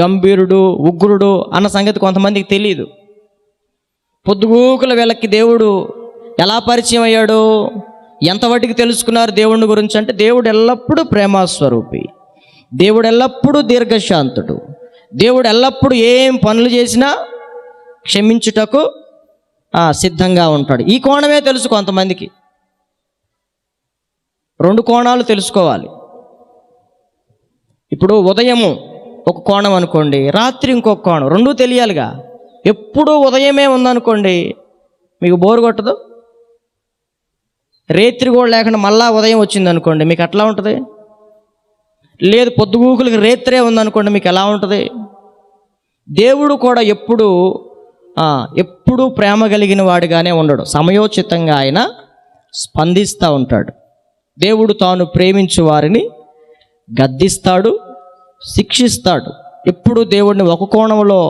గంభీరుడు, ఉగ్రుడు అన్న సంగతి కొంతమందికి తెలియదు. పొద్దుగూకుల వీళ్ళకి దేవుడు ఎలా పరిచయం అయ్యాడు, ఎంతవరకు తెలుసుకున్నారు దేవుని గురించి అంటే, దేవుడు ఎల్లప్పుడూ ప్రేమస్వరూపి, దేవుడు ఎల్లప్పుడూ దీర్ఘశాంతుడు, దేవుడు ఎల్లప్పుడూ ఏం పనులు చేసినా క్షమించుటకు సిద్ధంగా ఉంటాడు. ఈ కోణమే తెలుసు కొంతమందికి. రెండు కోణాలు తెలుసుకోవాలి. ఇప్పుడు ఉదయము ఒక కోణం అనుకోండి, రాత్రి ఇంకొక కోణం, రెండూ తెలియాలిగా. ఎప్పుడూ ఉదయమే ఉందనుకోండి, మీకు బోరు కొట్టదు. రేత్రి కూడా లేకుండా మళ్ళా ఉదయం వచ్చింది అనుకోండి, మీకు ఎట్లా ఉంటుంది? లేదు, పొద్దుగూకులకి రేత్రే ఉందనుకోండి, మీకు ఎలా ఉంటుంది? దేవుడు కూడా ఎప్పుడూ ప్రేమ కలిగిన వాడిగానే ఉండడు. సమయోచితంగా ఆయన స్పందిస్తూ ఉంటాడు. దేవుడు తాను ప్రేమించు వారిని గద్దిస్తాడు, శిక్షిస్తాడు. ఎప్పుడు దేవుడిని ఒక కోణంలో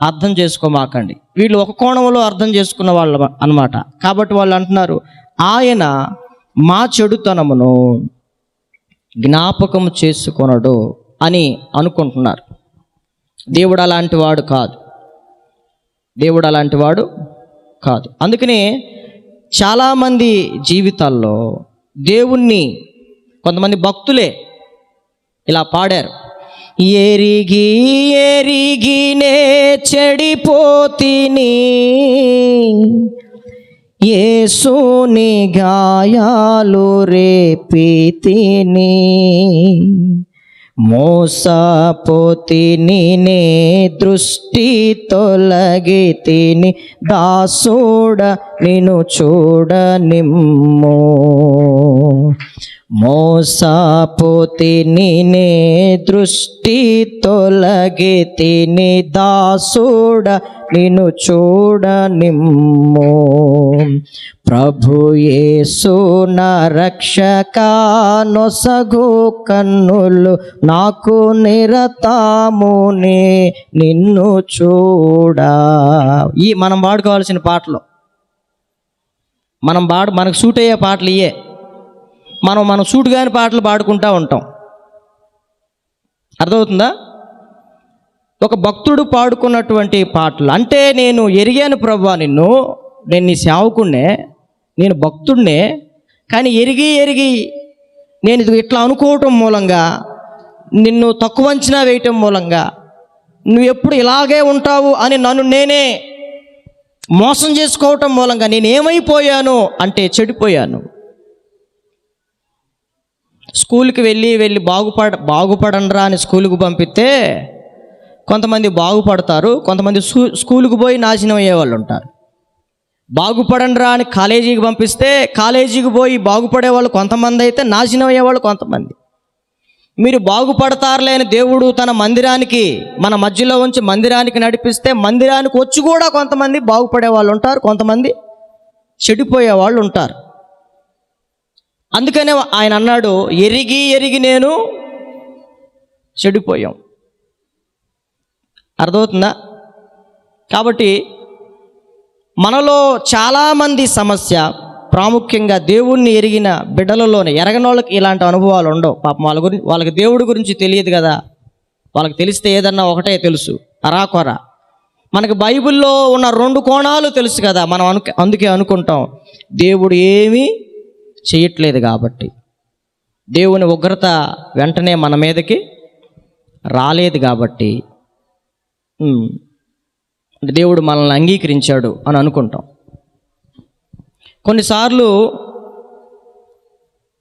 అర్థం చేసుకోమాకండి. వీళ్ళు ఒక కోణంలో అర్థం చేసుకున్న వాళ్ళు అన్నమాట. కాబట్టి వాళ్ళు అంటున్నారు, ఆయన మా చెడుతనమును జ్ఞాపకం చేసుకొనడు అని అనుకుంటున్నారు. దేవుడు అలాంటి వాడు కాదు. దేవుడు అలాంటి వాడు కాదు. అందుకనే చాలామంది జీవితాల్లో దేవుణ్ణి, కొంతమంది భక్తులే ఇలా పాడారు, ఎరిగి ఎరిగినే చెడిపోతిని, యేసుని గాయాలు రేపితిని, మోసపోతిని నే దృష్టి తొలగితిని, దాసుడ నిన్ను చూడనిమ్ము. మోసపోతిని నే దృష్టి తొలగితిని, దాసుడ నిన్ను చూడనిమ్ము. ప్రభు యేసు నా రక్షక, నొసగు కన్నులు నాకు నిరతామునే నిన్ను చూడా. ఈ మనం పాడుకోవాల్సిన పాటలు, మనకు సూట్ అయ్యే పాటలు ఇయే. మనం సూట్ కాని పాటలు పాడుకుంటూ ఉంటాం. అర్థమవుతుందా? ఒక భక్తుడు పాడుకున్నటువంటి పాటలు అంటే, నేను ఎరిగాను ప్రభువా నిన్ను, నేను నీ సేవకుడినే, నేను భక్తుడినే, కానీ ఎరిగి నేను ఇది ఇట్లా అనుకోవటం మూలంగా, నిన్ను తక్కువ అంచనా వేయటం మూలంగా, నువ్వు ఎప్పుడు ఇలాగే ఉంటావు అని నన్ను నేనే మోసం చేసుకోవటం మూలంగా నేనేమైపోయాను అంటే చెడిపోయాను. స్కూల్కి వెళ్ళి బాగుపడండ్రా అని స్కూల్కి పంపిస్తే కొంతమంది బాగుపడతారు, కొంతమంది స్కూల్కి పోయి నాశనం అయ్యేవాళ్ళు ఉంటారు. బాగుపడండ్రా అని కాలేజీకి పంపిస్తే కాలేజీకి పోయి బాగుపడేవాళ్ళు కొంతమంది అయితే, నాశనం అయ్యేవాళ్ళు కొంతమంది. మీరు బాగుపడతారులే అని దేవుడు తన మందిరానికి, మన మధ్యలో ఉంచి మందిరానికి నడిపిస్తే, మందిరానికి వచ్చి కూడా కొంతమంది బాగుపడే వాళ్ళు ఉంటారు, కొంతమంది చెడిపోయే వాళ్ళు ఉంటారు. అందుకనే ఆయన అన్నాడు, ఎరిగి నేను చెడిపోయాం. అర్థమవుతుందా? కాబట్టి మనలో చాలామంది సమస్య, ప్రాముఖ్యంగా దేవుణ్ణి ఎరిగిన బిడ్డలలోనే, ఎరగనోళ్ళకి ఇలాంటి అనుభవాలు ఉండవు. పాపం వాళ్ళకి దేవుడి గురించి తెలియదు కదా. వాళ్ళకి తెలిస్తే ఏదన్నా ఒకటే తెలుసు, అరాకొర. మనకి బైబిల్లో ఉన్న 2 కోణాలు తెలుసు కదా, మనం అందుకే అనుకుంటాం దేవుడు ఏమీ చేయట్లేదు కాబట్టి, దేవుని ఉగ్రత వెంటనే మన మీదకి రాలేదు కాబట్టి దేవుడు మనల్ని అంగీకరించాడు అని అనుకుంటాం.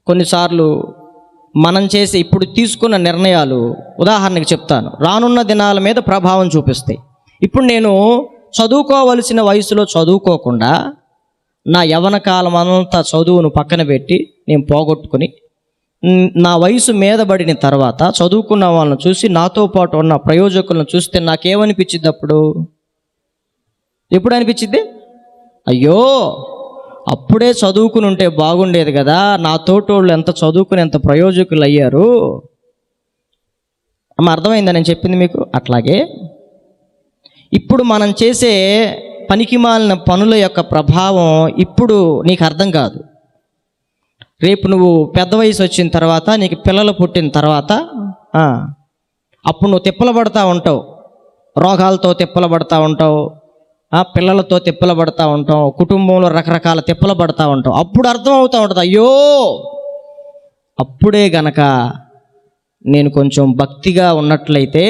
కొన్నిసార్లు మనం చేసే ఇప్పుడు తీసుకున్న నిర్ణయాలు, ఉదాహరణకి చెప్తాను, రానున్న దినాల మీద ప్రభావం చూపిస్తాయి. ఇప్పుడు నేను చదువుకోవలసిన వయసులో చదువుకోకుండా నా యవ్వన కాలం అంతా చదువును పక్కన పెట్టి నేను పోగొట్టుకుని, నా వయసు మీద పడిన తర్వాత చదువుకున్న వాళ్ళని చూసి, నాతో పాటు ఉన్న ప్రయోజకులను చూస్తే నాకేమనిపించింది? ఎప్పుడు అనిపించింది? అయ్యో, అప్పుడే చదువుకుని ఉంటే బాగుండేది కదా, నా తోటోళ్ళు ఎంత చదువుకుని ఎంత ప్రయోజకులు అయ్యారు. అర్థమైందా నేను చెప్పింది మీకు? అట్లాగే ఇప్పుడు మనం చేసే పనికిమాలిన పనుల యొక్క ప్రభావం ఇప్పుడు నీకు అర్థం కాదు. రేపు నువ్వు పెద్ద వయసు వచ్చిన తర్వాత, నీకు పిల్లలు పుట్టిన తర్వాత అప్పుడు నువ్వు తిప్పలు పడతా ఉంటావు, రోగాలతో తిప్పలు పడతా ఉంటావు, పిల్లలతో తిప్పలు పడతా ఉంటాం, కుటుంబంలో రకరకాల తిప్పలు పడతా ఉంటాం. అప్పుడు అర్థం అవుతూ ఉంటుంది, అయ్యో అప్పుడే గనక నేను కొంచెం భక్తిగా ఉన్నట్లయితే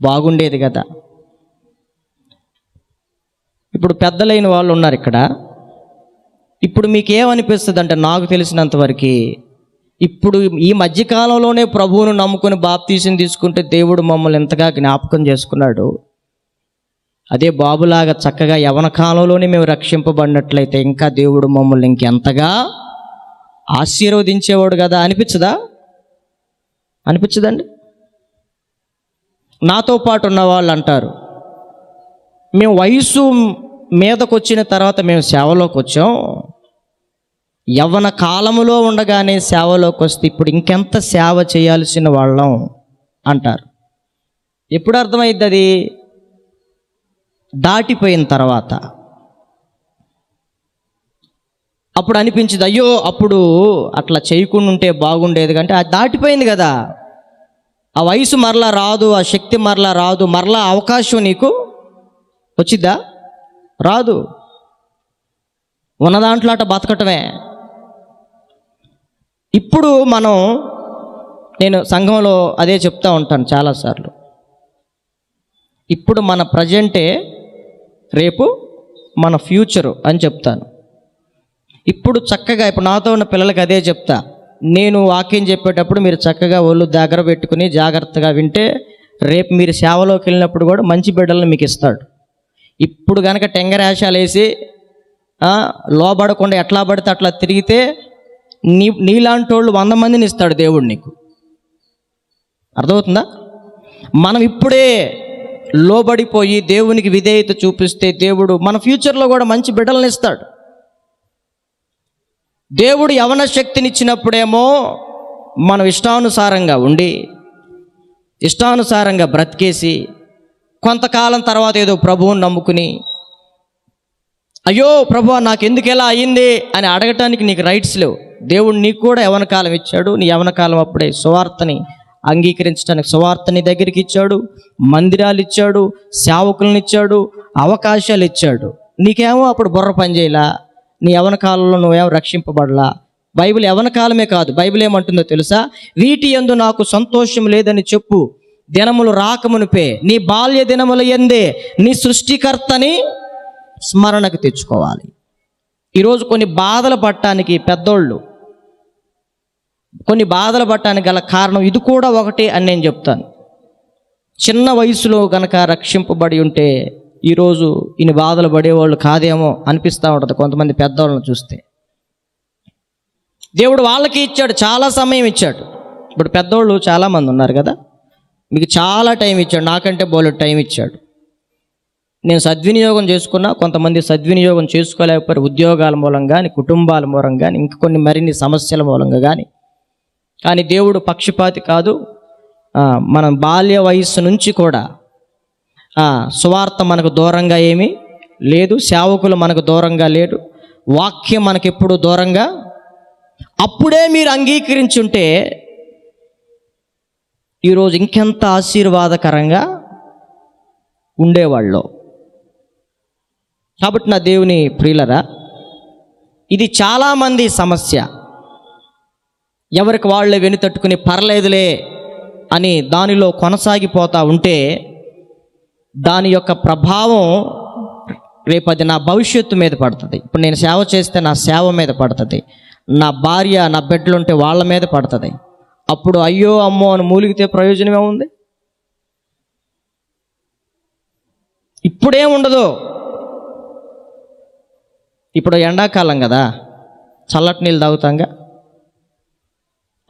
బాగుండేది కదా. ఇప్పుడు పెద్దలైన వాళ్ళు ఉన్నారు ఇక్కడ. ఇప్పుడు మీకేమనిపిస్తుంది అంటే, నాకు తెలిసినంతవరకు ఇప్పుడు ఈ మధ్యకాలంలోనే ప్రభువును నమ్ముకుని బాప్తీసం తీసుకుంటే దేవుడు మమ్మల్ని ఎంతగా జ్ఞాపకం చేసుకున్నాడు. అదే బాబులాగా చక్కగా యవ్వన కాలంలోనే మేము రక్షింపబడినట్లయితే ఇంకా దేవుడు మమ్మల్ని ఇంకెంతగా ఆశీర్వదించేవాడు కదా. అనిపించదండి? నాతో పాటు ఉన్న వాళ్ళు అంటారు, మేము వయసు మీదకు వచ్చిన తర్వాత మేము సేవలోకి వచ్చాం, యవ్వన కాలములో ఉండగానే సేవలోకి వస్తే ఇప్పుడు ఇంకెంత సేవ చేయాల్సిన వాళ్ళం అంటారు. ఎప్పుడు అర్థమైద్ది? అది దాటిపోయిన తర్వాత. అప్పుడు అనిపించింది, అయ్యో అప్పుడు అట్లా చేయకుండా ఉంటే బాగుండేది. అంటే అది దాటిపోయింది కదా, ఆ వయసు మరలా రాదు, ఆ శక్తి మరలా రాదు, మరలా అవకాశం నీకు వచ్చిద్దా? రాదు. ఉన్న దాంట్లో అట బతకటమే. ఇప్పుడు నేను సంఘంలో అదే చెప్తా ఉంటాను చాలాసార్లు, ఇప్పుడు మన ప్రజెంటే రేపు మన ఫ్యూచరు అని చెప్తాను. ఇప్పుడు చక్కగా ఇప్పుడు నాతో ఉన్న పిల్లలకి అదే చెప్తా, నేను వాక్యం చెప్పేటప్పుడు మీరు చక్కగా ఒళ్ళు దగ్గర పెట్టుకుని జాగ్రత్తగా వింటే రేపు మీరు సేవలోకి వెళ్ళినప్పుడు కూడా మంచి బిడ్డలను మీకు ఇస్తాడు. ఇప్పుడు కనుక టెంగరేషాలు వేసి లోబడకుండా ఎట్లా పడితే అట్లా తిరిగితే నీలాంటి వాళ్ళు 100 మందిని ఇస్తాడు దేవుడు నీకు. అర్థమవుతుందా? మనం ఇప్పుడే లోబడిపోయి దేవునికి విధేయత చూపిస్తే దేవుడు మన ఫ్యూచర్లో కూడా మంచి బిడ్డలను ఇస్తాడు. దేవుడు యవన శక్తినిచ్చినప్పుడేమో మనం ఇష్టానుసారంగా ఉండి ఇష్టానుసారంగా బ్రతికేసి కొంతకాలం తర్వాత ఏదో ప్రభువుని నమ్ముకుని, అయ్యో ప్రభువా నాకు ఎందుకు ఎలా అయ్యింది అని అడగటానికి నీకు రైట్స్ లేవు. దేవుడు నీకు కూడా యవన కాలం ఇచ్చాడు. నీ యవన కాలం అప్పుడే సువార్తని అంగీకరించడానికి సువార్తని దగ్గరికి ఇచ్చాడు, మందిరాలు ఇచ్చాడు, సేవకులను ఇచ్చాడు, అవకాశాలు ఇచ్చాడు. నీకేమో అప్పుడు బుర్ర పనిచేయలా, నీ యవన కాలంలో నువ్వేమో రక్షింపబడలా. బైబిల్ యవన కాలమే కాదు, బైబిల్ ఏమంటుందో తెలుసా? వీటి యందు నాకు సంతోషం లేదని చెప్పు, దినములు రాకమునిపే నీ బాల్య దినముల యందే నీ సృష్టికర్తని స్మరణకు తెచ్చుకోవాలి. ఈరోజు కొన్ని బాధలు పడటానికి పెద్దోళ్ళు కొన్ని బాధలు పడటానికి గల కారణం ఇది కూడా ఒకటి అని నేను చెప్తాను. చిన్న వయసులో కనుక రక్షింపబడి ఉంటే ఈరోజు ఇన్ని బాధలు పడేవాళ్ళు కాదేమో అనిపిస్తూ ఉంటుంది కొంతమంది పెద్దవాళ్ళని చూస్తే. దేవుడు వాళ్ళకి ఇచ్చాడు, చాలా సమయం ఇచ్చాడు. ఇప్పుడు పెద్దోళ్ళు చాలామంది ఉన్నారు కదా, మీకు చాలా టైం ఇచ్చాడు, నాకంటే బోలెడు టైం ఇచ్చాడు. నేను సద్వినియోగం చేసుకున్నా, కొంతమంది సద్వినియోగం చేసుకోలేకపోయారు, ఉద్యోగాల మూలంగా కానీ, కుటుంబాల మూలంగా కానీ, ఇంకా కొన్ని మరిన్ని సమస్యల మూలంగా కానీ దేవుడు పక్షపాతి కాదు. మనం బాల్య వయస్సు నుంచి కూడా సువార్త మనకు దూరంగా ఏమీ లేదు, సేవకులు మనకు దూరంగా లేడు, వాక్యం మనకెప్పుడు దూరంగా. అప్పుడే మీరు అంగీకరించుంటే ఈరోజు ఇంకెంత ఆశీర్వాదకరంగా ఉండేవాళ్ళు. కాబట్టి నా దేవుని ప్రియులరా, ఇది చాలామంది సమస్య. ఎవరికి వాళ్ళే వెనుతట్టుకుని పర్లేదులే అని దానిలో కొనసాగిపోతూ ఉంటే దాని యొక్క ప్రభావం రేపది నా భవిష్యత్తు మీద పడుతుంది. ఇప్పుడు నేను సేవ చేస్తే నా సేవ మీద పడుతుంది, నా భార్య నా బిడ్డలుంటే వాళ్ళ మీద పడుతుంది. అప్పుడు అయ్యో అమ్మో అని మూలిగితే ప్రయోజనం ఏముంది? ఇప్పుడేముండదు. ఇప్పుడు ఎండాకాలం కదా, చల్లటి నీళ్ళు తాగుతాంగా.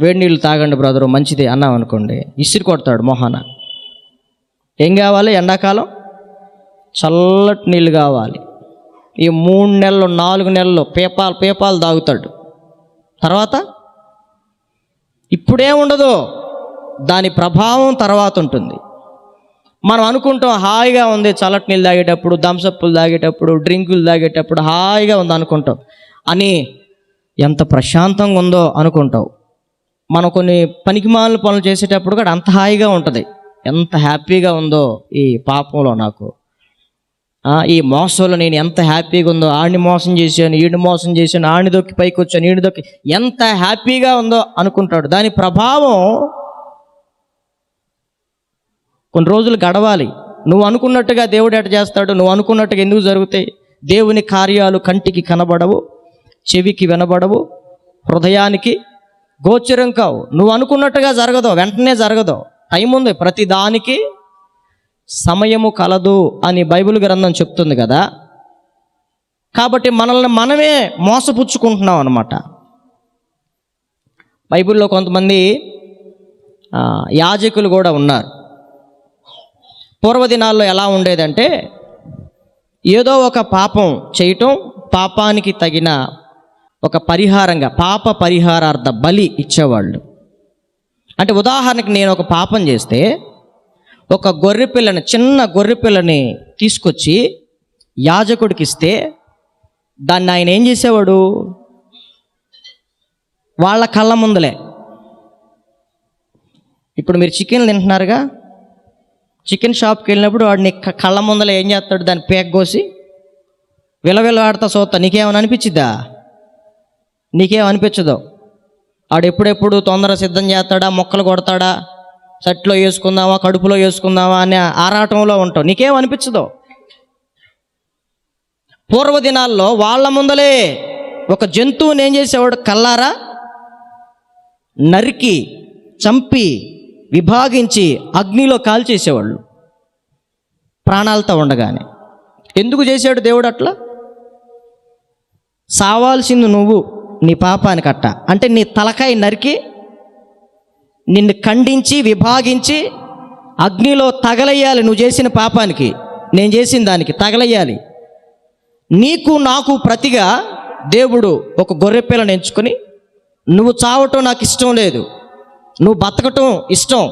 వేడి నీళ్ళు తాగండి బ్రదరు మంచిది అన్నాం అనుకోండి, ఇసిరి కొడతాడు మొహాన. ఏం కావాలి? ఎండాకాలం చల్లటి నీళ్ళు కావాలి. ఈ 3 నెలలు 4 నెలలు పేపాలు తాగుతాడు. తర్వాత ఇప్పుడేముండదు, దాని ప్రభావం తర్వాత ఉంటుంది. మనం అనుకుంటాం హాయిగా ఉంది చల్లటి నీళ్ళు తాగేటప్పుడు, థమ్సప్లు తాగేటప్పుడు, డ్రింకులు తాగేటప్పుడు హాయిగా ఉంది అనుకుంటాం. అని ఎంత ప్రశాంతంగా ఉందో అనుకుంటావు. మనం కొన్ని పనికిమాలిన పనులు చేసేటప్పుడు కూడా అంత హాయిగా ఉంటుంది. ఎంత హ్యాపీగా ఉందో ఈ పాపంలో నాకు, ఈ మోసంలో నేను ఎంత హ్యాపీగా ఉందో. ఆడిని మోసం చేశాను, ఈడిని మోసం చేశాను, ఆడిని దొక్కి పైకి వచ్చాను, ఈడిని దొక్కి ఎంత హ్యాపీగా ఉందో అనుకుంటాడు. దాని ప్రభావం కొన్ని రోజులు గడవాలి. నువ్వు అనుకున్నట్టుగా దేవుడు ఎట చేస్తాడు? నువ్వు అనుకున్నట్టుగా ఎందుకు జరుగుతాయి? దేవుని కార్యాలు కంటికి కనబడవు, చెవికి వినబడవు, హృదయానికి గోచరం కావు. నువ్వు అనుకున్నట్టుగా జరగదు, వెంటనే జరగదు. టైం ఉంది, ప్రతి దానికి సమయము కలదు అని బైబిల్ గ్రంథం చెప్తుంది కదా. కాబట్టి మనల్ని మనమే మోసపుచ్చుకుంటున్నాం అన్నమాట. బైబిల్లో కొంతమంది యాజకులు కూడా ఉన్నారు. పూర్వదినాల్లో ఎలా ఉండేదంటే, ఏదో ఒక పాపం చేయటం, పాపానికి తగిన ఒక పరిహారంగా పాప పరిహారార్థ బలి ఇచ్చేవాళ్ళు. అంటే ఉదాహరణకి నేను ఒక పాపం చేస్తే ఒక గొర్రెపిల్లని, చిన్న గొర్రెపిల్లని తీసుకొచ్చి యాజకుడికి ఇస్తే దాన్ని ఆయన ఏం చేసేవాడు? వాళ్ళ కళ్ళ ముందలే. ఇప్పుడు మీరు చికెన్ తింటున్నారుగా, చికెన్ షాప్కి వెళ్ళినప్పుడు వాడిని కళ్ళ ముందలే ఏం చేస్తాడు? దాన్ని పేక కోసి విలవిలాడుతా చూస్తా. నీకేమని అనిపించిద్దా? నీకేమనిపించదు. వాడు ఎప్పుడెప్పుడు తొందర సిద్ధం చేస్తాడా, మొక్కలు కొడతాడా, సట్లో వేసుకుందామా, కడుపులో వేసుకుందామా అనే ఆరాటంలో ఉంటావు. నీకేమనిపించదు. పూర్వదినాల్లో వాళ్ళ ముందలే ఒక జంతువుని ఏం చేసేవాడు? కల్లారా నరికి, చంపి, విభాగించి అగ్నిలో కాల్చేసేవాళ్ళు ప్రాణాలతో ఉండగానే. ఎందుకు చేశాడు దేవుడు అట్లా? సావాల్సింది నువ్వు నీ పాపానికి అట్ట. అంటే నీ తలకాయ నరికి, నిన్ను ఖండించి, విభాగించి అగ్నిలో తగలయ్యాలి. నువ్వు చేసిన పాపానికి, నేను చేసిన దానికి తగలయ్యాలి. నీకు నాకు ప్రతిగా దేవుడు ఒక గొర్రెపిల్లను ఎంచుకొని, నువ్వు చావటం నాకు ఇష్టం లేదు, నువ్వు బతకటం ఇష్టం,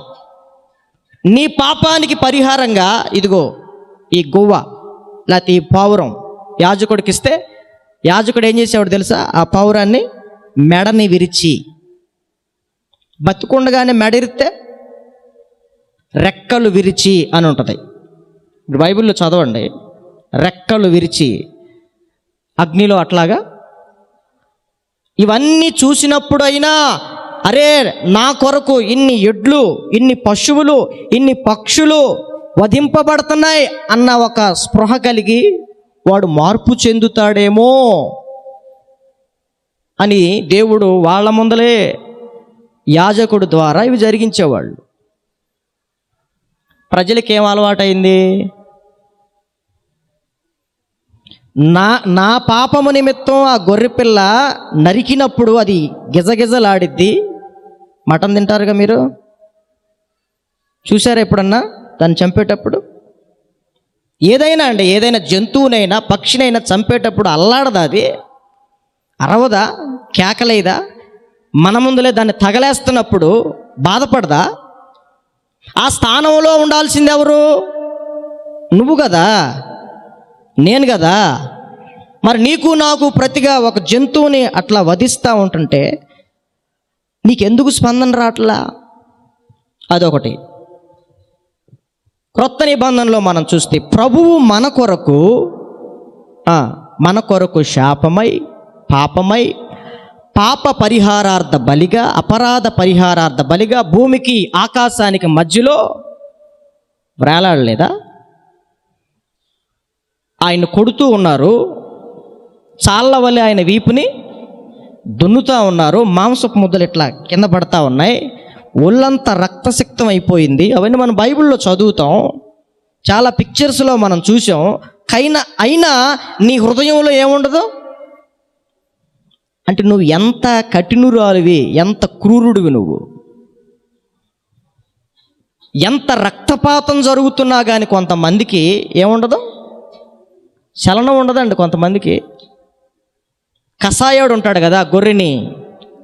నీ పాపానికి పరిహారంగా ఇదిగో ఈ గువ్వ లేకపోతే ఈ పావురం యాజకుడికి ఇస్తే, యాజకుడు ఏం చేసేవాడు తెలుసా? ఆ పావురాన్ని మెడని విరిచి, బతుకుండగానే మెడరిస్తే రెక్కలు విరిచి అని ఉంటుంది. ఇప్పుడు బైబిల్లో చదవండి, రెక్కలు విరిచి అగ్నిలో అట్లాగా. ఇవన్నీ చూసినప్పుడైనా అరే నా కొరకు ఇన్ని ఎడ్లు, ఇన్ని పశువులు, ఇన్ని పక్షులు వధింపబడుతున్నాయి అన్న ఒక స్పృహ కలిగి వాడు మార్పు చెందుతాడేమో అని దేవుడు వాళ్ళ ముందలే యాజకుడు ద్వారా ఇవి జరిగించేవాళ్ళు. ప్రజలకి ఏం అలవాటైంది? నా పాపము నిమిత్తం ఆ గొర్రెపిల్ల నరికినప్పుడు అది గిజగిజలాడిద్ది. మటన్ తింటారుగా మీరు, చూసారా ఎప్పుడన్నా దాన్ని చంపేటప్పుడు? ఏదైనా అండి, ఏదైనా జంతువునైనా పక్షినైనా చంపేటప్పుడు అల్లాడదా? అది అరవదా? కేకలేదా? మన ముందులే దాన్ని తగలేస్తున్నప్పుడు బాధపడదా? ఆ స్థానంలో ఉండాల్సింది ఎవరు? నువ్వు కదా, నేను కదా. మరి నీకు నాకు ప్రతిగా ఒక జంతువుని అట్లా వధిస్తూ ఉంటుంటే నీకెందుకు స్పందన రావట్లా? అదొకటి. క్రొత్త నిబంధనలో మనం చూస్తే ప్రభువు మన కొరకు శాపమై, పాపమై, పాప పరిహారార్థ బలిగా, అపరాధ పరిహారార్థ బలిగా భూమికి ఆకాశానికి మధ్యలో వేలాడలేదా? ఆయన కొడుతూ ఉన్నారు, చాళ్ళ వలె ఆయన వీపుని దున్నుతూ ఉన్నారు, మాంసపు ముద్దలు ఇట్లా కింద పడతా ఉన్నాయి, ఒళ్ళంతా రక్తసిక్తం అయిపోయింది. అవన్నీ మనం బైబిల్లో చదువుతాం, చాలా పిక్చర్స్లో మనం చూసాం. అయినా నీ హృదయంలో ఏముండదు అంటే నువ్వు ఎంత కఠినురాలివి, ఎంత క్రూరుడివి, నువ్వు ఎంత రక్తపాతం జరుగుతున్నా కానీ కొంతమందికి ఏముండదు, చలనం ఉండదండి. కొంతమందికి కషాయాడు ఉంటాడు కదా, గొర్రెని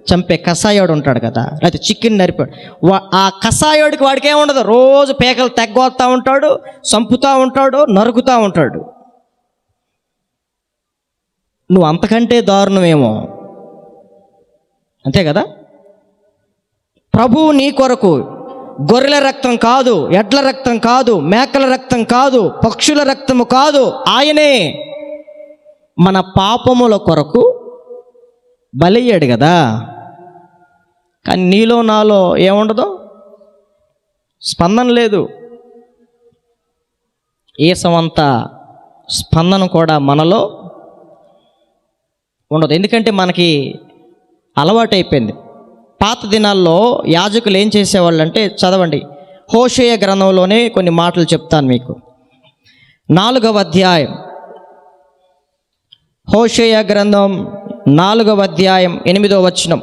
చంపే కషాయాడు ఉంటాడు కదా, లేకపోతే చికెన్ నరిపాడు, ఆ కషాయాడికి వాడికి ఏముండదు, రోజు పేకలు తెగ్గొత్తా ఉంటాడు, చంపుతూ ఉంటాడు, నరుకుతూ ఉంటాడు. నువ్వు అంతకంటే దారుణమేమో, అంతే కదా. ప్రభువు నీ కొరకు గొర్రెల రక్తం కాదు, ఎడ్ల రక్తం కాదు, మేకల రక్తం కాదు, పక్షుల రక్తము కాదు, ఆయనే మన పాపముల కొరకు బలయ్యాడు కదా. కానీ నీలో నాలో ఏముండదు, స్పందన లేదు. ఏసవంత స్పందన కూడా మనలో ఉండదు. ఎందుకంటే మనకి అలవాటైపోయింది. పాత దినాల్లో యాజకులు ఏం చేసేవాళ్ళు అంటే, చదవండి, హోషేయ గ్రంథంలోనే కొన్ని మాటలు చెప్తాను మీకు. 4వ అధ్యాయం, హోషేయ గ్రంథం 4వ అధ్యాయం 8వ వచనం.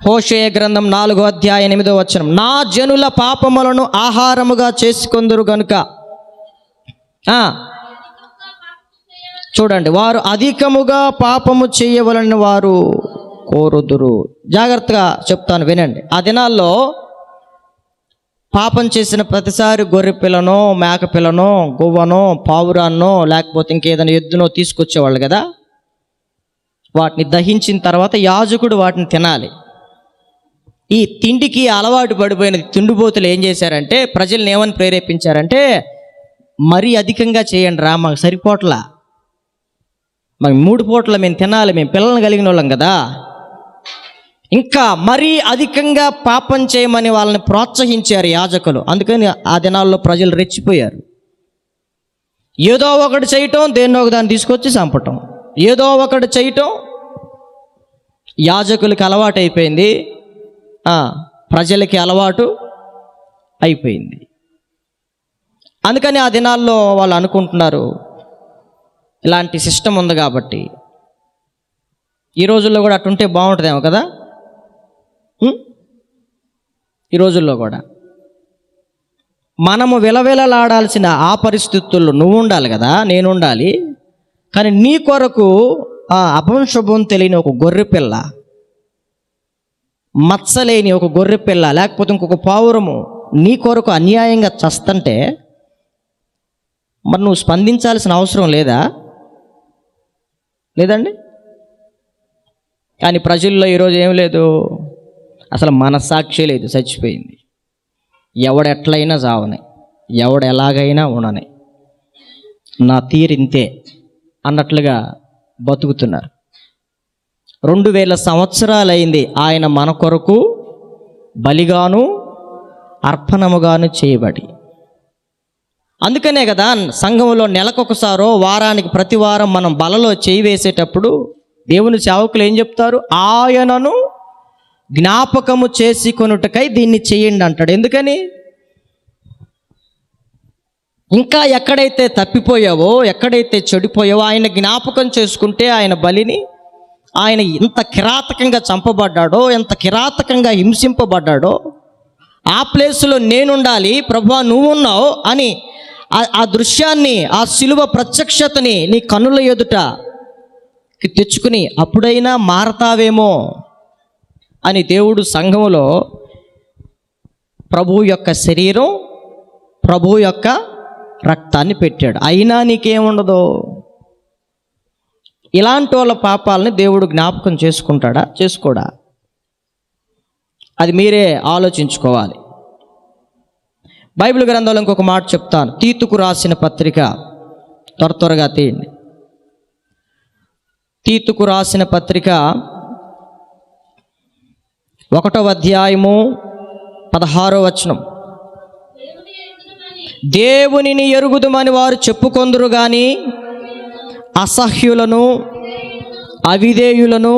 హోషేయ గ్రంథం 4వ అధ్యాయం 8వ వచనం. నా జనుల పాపములను ఆహారముగా చేసుకొందురు గనుక, చూడండి, వారు అధికముగా పాపము చేయవలని వారు కోరుదురు. జాగ్రత్తగా చెప్తాను, వినండి. ఆ దినాల్లో పాపం చేసిన ప్రతిసారి గొర్రె పిల్లనో, మేక పిల్లనో, గువ్వనో, పావురాన్నో, లేకపోతే ఇంకేదైనా ఎద్దునో తీసుకొచ్చేవాళ్ళు కదా. వాటిని దహించిన తర్వాత యాజకుడు వాటిని తినాలి. ఈ తిండికి అలవాటు పడిపోయిన తిండిపోతులు ఏం చేశారంటే, ప్రజల్ని ఏమని ప్రేరేపించారంటే, మరీ అధికంగా చేయండి రా, మాకు సరిపోట్లా, మాకు 3 పూటల మేము తినాలి, మేము పిల్లల్ని కలిగిన వాళ్ళం కదా, ఇంకా మరీ అధికంగా పాపం చేయమని వాళ్ళని ప్రోత్సహించారు యాజకులు. అందుకని ఆ దినాల్లో ప్రజలు రెచ్చిపోయారు. ఏదో ఒకటి చేయటం, దేన్నో ఒక దాన్ని తీసుకొచ్చి చంపటం, ఏదో ఒకటి చేయటం యాజకులకి అలవాటు అయిపోయింది, ప్రజలకి అలవాటు అయిపోయింది. అందుకని ఆ దినాల్లో వాళ్ళు అనుకుంటున్నారు, ఇలాంటి సిస్టమ్ ఉంది కాబట్టి ఈ రోజుల్లో కూడా అటుంటే బాగుంటుందేమో కదా. ఈ రోజుల్లో కూడా మనము విలవిలలాడాల్సిన ఆ పరిస్థితుల్లో నువ్వు ఉండాలి కదా, నేను ఉండాలి. కానీ నీ కొరకు అపశుభం తెలియని ఒక గొర్రె పిల్ల, మచ్చలేని ఒక గొర్రె పిల్ల, లేకపోతే ఇంకొక పావురము నీ కొరకు అన్యాయంగా చస్తంటే మరి నువ్వు స్పందించాల్సిన అవసరం లేదండి. కానీ ప్రజల్లో ఈరోజు ఏం లేదు, అసలు మనస్సాక్షి లేదు, చచ్చిపోయింది. ఎవడెట్లయినా చావని, ఎవడు ఎలాగైనా ఉండని, నా తీరింతే అన్నట్లుగా బతుకుతున్నారు. 2000 సంవత్సరాలైంది ఆయన మన కొరకు బలిగాను అర్పణముగాను చేయబడి. అందుకనే కదా సంఘంలో నెలకొకసారో వారానికి ప్రతి వారం మనం బలలో చేయి వేసేటప్పుడు దేవుని సేవకులు ఏం చెప్తారు, ఆయనను జ్ఞాపకము చేసుకొనుటకై దీన్ని చేయండి అంటాడు. ఎందుకని? ఇంకా ఎక్కడైతే తప్పిపోయావో, ఎక్కడైతే చెడిపోయావో ఆయన జ్ఞాపకం చేసుకుంటే ఆయన బలిని, ఆయన ఎంత కిరాతకంగా చంపబడ్డాడో, ఎంత కిరాతకంగా హింసింపబడ్డాడో ఆ ప్లేసులో నేనుండాలి, ప్రభువా నువ్వున్నావు అని ఆ దృశ్యాన్ని, ఆ శిలువ ప్రత్యక్షతని నీ కన్నుల ఎదుట తెచ్చుకుని అప్పుడైనా మారతావేమో అని దేవుడు సంఘములో ప్రభువు యొక్క శరీరం, ప్రభువు యొక్క రక్తాన్ని పెట్టాడు. అయినా నీకేముండదు. ఇలాంటి వాళ్ళ పాపాలని దేవుడు జ్ఞాపకం చేసుకుంటాడా, చేసుకోడా? అది మీరే ఆలోచించుకోవాలి. బైబిల్ గ్రంథంలో ఇంకొక మాట చెప్తాను. తీతుకు రాసిన పత్రిక, త్వరగా తీయండి. తీతుకు రాసిన పత్రిక 1వ అధ్యాయము 16వ వచనం. దేవునిని ఎరుగుదుమని వారు చెప్పుకొందురు గాని అసహ్యులను, అవిధేయులను,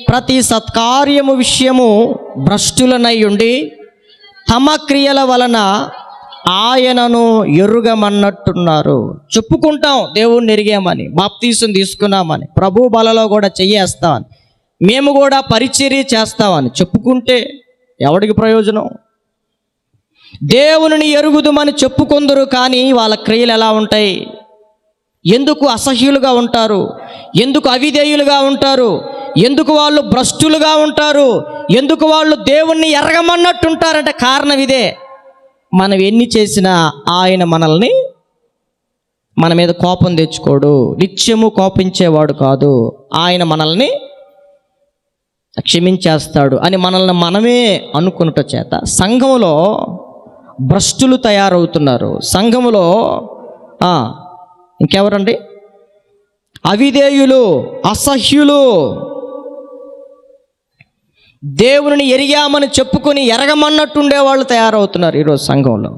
ప్రతి సత్కార్యము విషయము భ్రష్టులనై ఉండి తమ క్రియల వలన ఆయనను ఎరుగమన్నట్టున్నారు. చెప్పుకుంటాం దేవుణ్ణి ఎరిగామని, బాప్తీసం తీసుకున్నామని, ప్రభు బలలో కూడా చెయ్యేస్తామని, మేము కూడా పరిచర్య చేస్తామని చెప్పుకుంటే ఎవడికి ప్రయోజనం? దేవునిని ఎరుగుదుమని చెప్పుకొందురు కానీ వాళ్ళ క్రియలు ఎలా ఉంటాయి? ఎందుకు అసహ్యులుగా ఉంటారు? ఎందుకు అవిధేయులుగా ఉంటారు? ఎందుకు వాళ్ళు భ్రష్టులుగా ఉంటారు? ఎందుకు వాళ్ళు దేవుణ్ణి ఎరగమన్నట్టుంటారంటే కారణం ఇదే. మనం ఎన్ని చేసినా ఆయన మనల్ని, మన మీద కోపం తెచ్చుకోడు, నిత్యము కోపించేవాడు కాదు. ఆయన మనల్ని క్షమించేస్తాడు అని మనల్ని మనమే అనుకున్నట చేత సంఘంలో భ్రష్టులు తయారవుతున్నారు. సంఘములో ఇంకెవరండి? అవిధేయులు, అసహ్యులు, దేవుని ఎరిగామని చెప్పుకొని ఎరగమన్నట్టుండే వాళ్ళు తయారవుతున్నారు ఈరోజు సంఘంలో.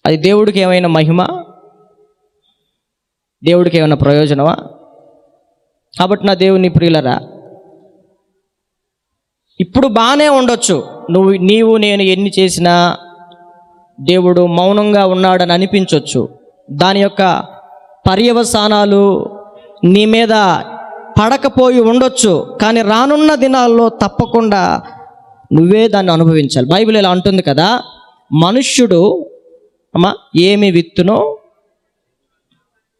అది దేవుడికి ఏమైనా మహిమ? దేవుడికి ఏమైనా ప్రయోజనమా? కాబట్టి నా దేవుని ప్రియులరా, ఇప్పుడు బాగానే ఉండొచ్చు, నీవు నేను ఎన్ని చేసినా దేవుడు మౌనంగా ఉన్నాడని అనిపించవచ్చు. దాని యొక్క పర్యవసానాలు నీ మీద పడకపోయి ఉండొచ్చు, కానీ రానున్న దినాల్లో తప్పకుండా నువ్వే దాన్ని అనుభవించాలి. బైబిల్ ఇలా అంటుంది కదా, మనుష్యుడు ఏమి విత్తునో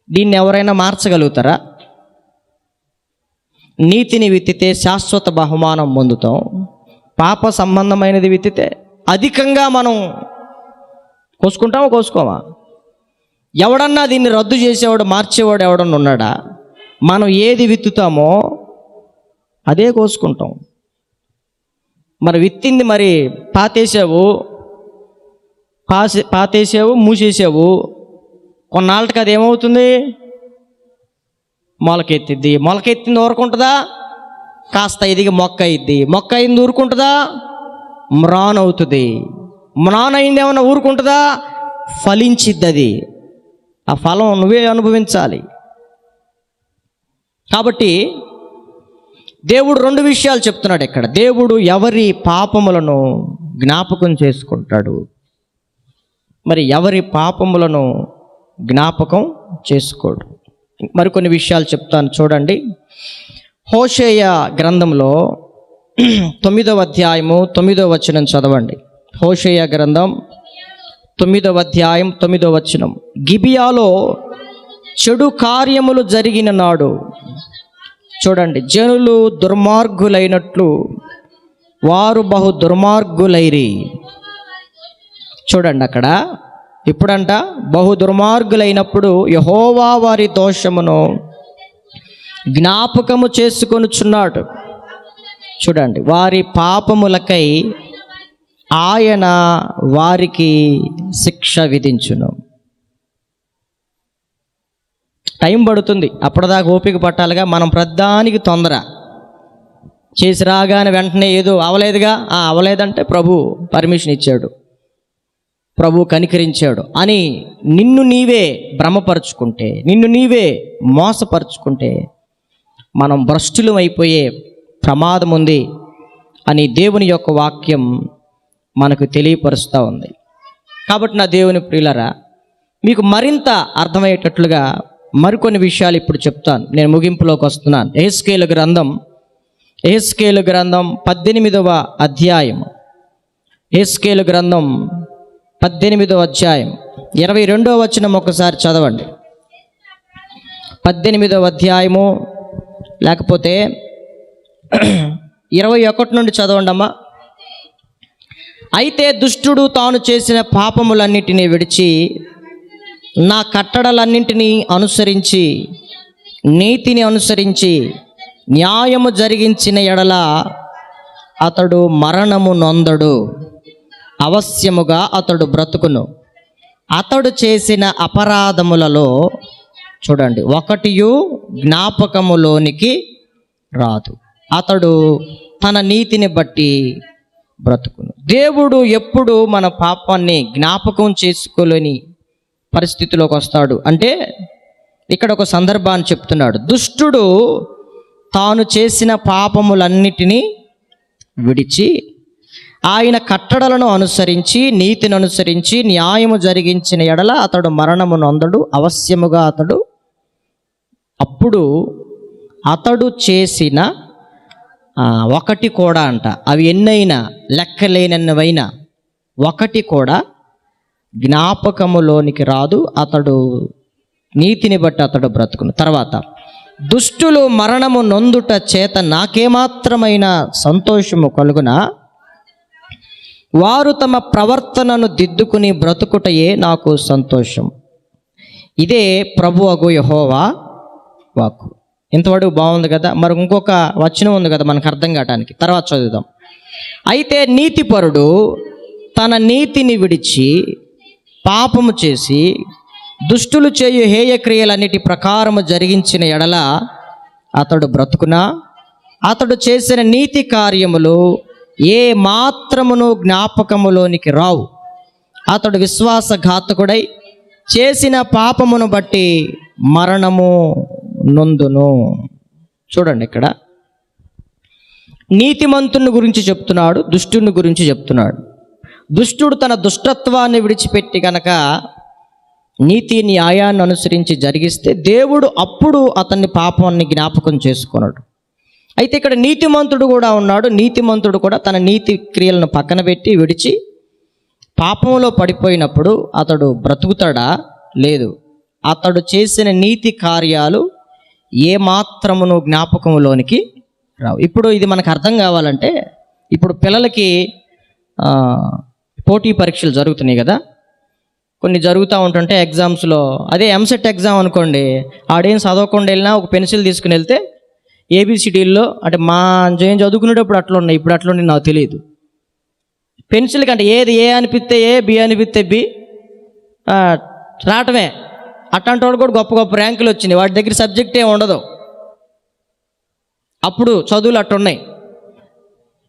దీన్ని ఎవరైనా మార్చగలుగుతారా? నీతిని విత్తితే శాశ్వత బహుమానం పొందుతాం, పాప సంబంధమైనది విత్తితే అధికంగా మనం కోసుకుంటామా కోసుకోమా? ఎవడన్నా దీన్ని రద్దు చేసేవాడు, మార్చేవాడు ఎవడన్నా ఉన్నాడా? మనం ఏది విత్తుతామో అదే కోసుకుంటాం. మరి విత్తింది మరి పాతేసావు, మూసేసావు, కొన్నాళ్ళకి అది ఏమవుతుంది? మొలకెత్తిద్ది. మొలకెత్తింది ఊరుకుంటుందా? కాస్త ఎదిగి మొక్క అయింది. మొక్క అయింది ఊరుకుంటుందా? మ్రాన్ అవుతుంది. మ్రాన్ అయింది ఏమన్నా ఊరుకుంటుందా? ఫలించిద్ది. అది ఆ ఫలం నువ్వే అనుభవించాలి. కాబట్టి దేవుడు 2 విషయాలు చెప్తున్నాడు ఇక్కడ. దేవుడు ఎవరి పాపములను జ్ఞాపకం చేసుకుంటాడు, మరి ఎవరి పాపములను జ్ఞాపకం చేసుకోడు. మరికొన్ని విషయాలు చెప్తాను చూడండి. హోషేయ గ్రంథంలో 9వ అధ్యాయము 9వ వచనం చదవండి. హోషేయ గ్రంథం 9వ అధ్యాయం 9వ వచనం. గిబియాలో చెడు కార్యములు జరిగిన నాడు, చూడండి, జనులు దుర్మార్గులైనట్లు వారు బహు దుర్మార్గులైరి. చూడండి అక్కడ ఇప్పుడంట బహు దుర్మార్గులైనప్పుడు యెహోవా వారి దోషమును జ్ఞాపకము చేసుకొనుచున్నాడు. చూడండి, వారి పాపములకై ఆయన వారికి శిక్ష విధించును. టైం పడుతుంది, అప్పటిదాకా ఓపిక పట్టాలిగా. మనం ప్రధానికి తొందర చేసి రాగానే వెంటనే ఏదో అవలేదుగా, అవలేదంటే ప్రభు పర్మిషన్ ఇచ్చాడు, ప్రభు కనికరించాడు అని నిన్ను నీవే భ్రమపరుచుకుంటే, నిన్ను నీవే మోసపరుచుకుంటే మనం భ్రష్టులం అయిపోయే ప్రమాదం ఉంది అని దేవుని యొక్క వాక్యం మనకు తెలియపరుస్తూ ఉంది. కాబట్టి నా దేవుని ప్రియులరా, మీకు మరింత అర్థమయ్యేటట్లుగా మరికొన్ని విషయాలు ఇప్పుడు చెప్తాను. నేను ముగింపులోకి వస్తున్నాను. యెహెజ్కేలు గ్రంథం 18వ అధ్యాయం. యెహెజ్కేలు గ్రంథం 18వ అధ్యాయం 22వ వచనం ఒకసారి చదవండి. 18వ అధ్యాయము, లేకపోతే 21 నుండి చదవండి అమ్మా. అయితే దుష్టుడు తాను చేసిన పాపములన్నిటినీ విడిచి నా కట్టడలన్నింటినీ అనుసరించి నీతిని అనుసరించి న్యాయము జరిగించిన ఎడల అతడు మరణము నొందడు. అవశ్యముగా అతడు బ్రతుకును. అతడు చేసిన అపరాధములలో చూడండి ఒకటియు జ్ఞాపకములోనికి రాదు. అతడు తన నీతిని బట్టి బ్రతుకును. దేవుడు ఎప్పుడు మన పాపాన్ని జ్ఞాపకం చేసుకోలేని పరిస్థితిలోకి వస్తాడు అంటే ఇక్కడ ఒక సందర్భాన్ని చెప్తున్నాడు. దుష్టుడు తాను చేసిన పాపములన్నిటినీ విడిచి ఆయన కట్టడలను అనుసరించి నీతిని అనుసరించి న్యాయము జరిగించిన ఎడల అతడు మరణము నొందడు. అవశ్యముగా అప్పుడు అతడు చేసిన ఒకటి కూడా అంట, అవి ఎన్నైనా లెక్కలేనన్నవైనా ఒకటి కూడా జ్ఞాపకములోనికి రాదు. అతడు నీతిని బట్టి అతడు బ్రతుకును. తర్వాత దుష్టులు మరణము నొందుట చేత నాకేమాత్రమైన సంతోషము కలుగునా, వారు తమ ప్రవర్తనను దిద్దుకుని బ్రతుకుటయే నాకు సంతోషం. ఇదే ప్రభువగు యెహోవా వాక్కు. ఇంతవరకు బాగుంది కదా. మరి ఇంకొక వచనం ఉంది కదా మనకు అర్థం కావటానికి, తర్వాత చదువుదాం. అయితే నీతిపరుడు తన నీతిని విడిచి పాపము చేసి దుష్టులు చేయు హేయ క్రియలన్నిటి ప్రకారము జరిగించిన ఎడల అతడు బ్రతుకునా, అతడు చేసిన నీతి కార్యములు ఏ మాత్రమును జ్ఞాపకములోనికి రావు. అతడు విశ్వాసఘాతకుడై చేసిన పాపమును బట్టి మరణము నొందును. చూడండి, ఇక్కడ నీతిమంతుని గురించి చెప్తున్నాడు, దుష్టుని గురించి చెప్తున్నాడు. దుష్టుడు తన దుష్టత్వాన్ని విడిచిపెట్టి కనుక నీతి న్యాయాన్ని అనుసరించి జరిగిస్తే దేవుడు అప్పుడు అతన్ని పాపాన్ని జ్ఞాపకం చేసుకున్నాడు. అయితే ఇక్కడ నీతిమంతుడు కూడా ఉన్నాడు. నీతిమంతుడు కూడా తన నీతి క్రియలను పక్కన పెట్టి విడిచి పాపంలో పడిపోయినప్పుడు అతడు బ్రతుకుతాడా? లేదు. అతడు చేసిన నీతి కార్యాలు ఏమాత్రమును జ్ఞాపకంలోనికి రావు. ఇప్పుడు ఇది మనకు అర్థం కావాలంటే, ఇప్పుడు పిల్లలకి పోటీ పరీక్షలు జరుగుతున్నాయి కదా, కొన్ని జరుగుతూ ఉంటుంటే ఎగ్జామ్స్లో, అదే ఎంసెట్ ఎగ్జామ్ అనుకోండి, ఆడేం చదవకుండా వెళ్ళినా ఒక పెన్సిల్ తీసుకుని వెళ్తే ఏబిసిడీల్లో, అంటే మా ఏం చదువుకునేటప్పుడు అట్లా ఉన్నాయి, ఇప్పుడు అట్లా ఉన్నాయి నాకు తెలియదు. పెన్సిల్ కంటే ఏది ఏ అనిపిస్తే ఏ, బి అనిపిస్తే బి రావటమే. అట్లాంటి వాళ్ళు కూడా గొప్ప గొప్ప ర్యాంకులు వచ్చినాయి. వాటి దగ్గర సబ్జెక్ట్ ఏమి ఉండదు. అప్పుడు చదువులు అట్టున్నాయి.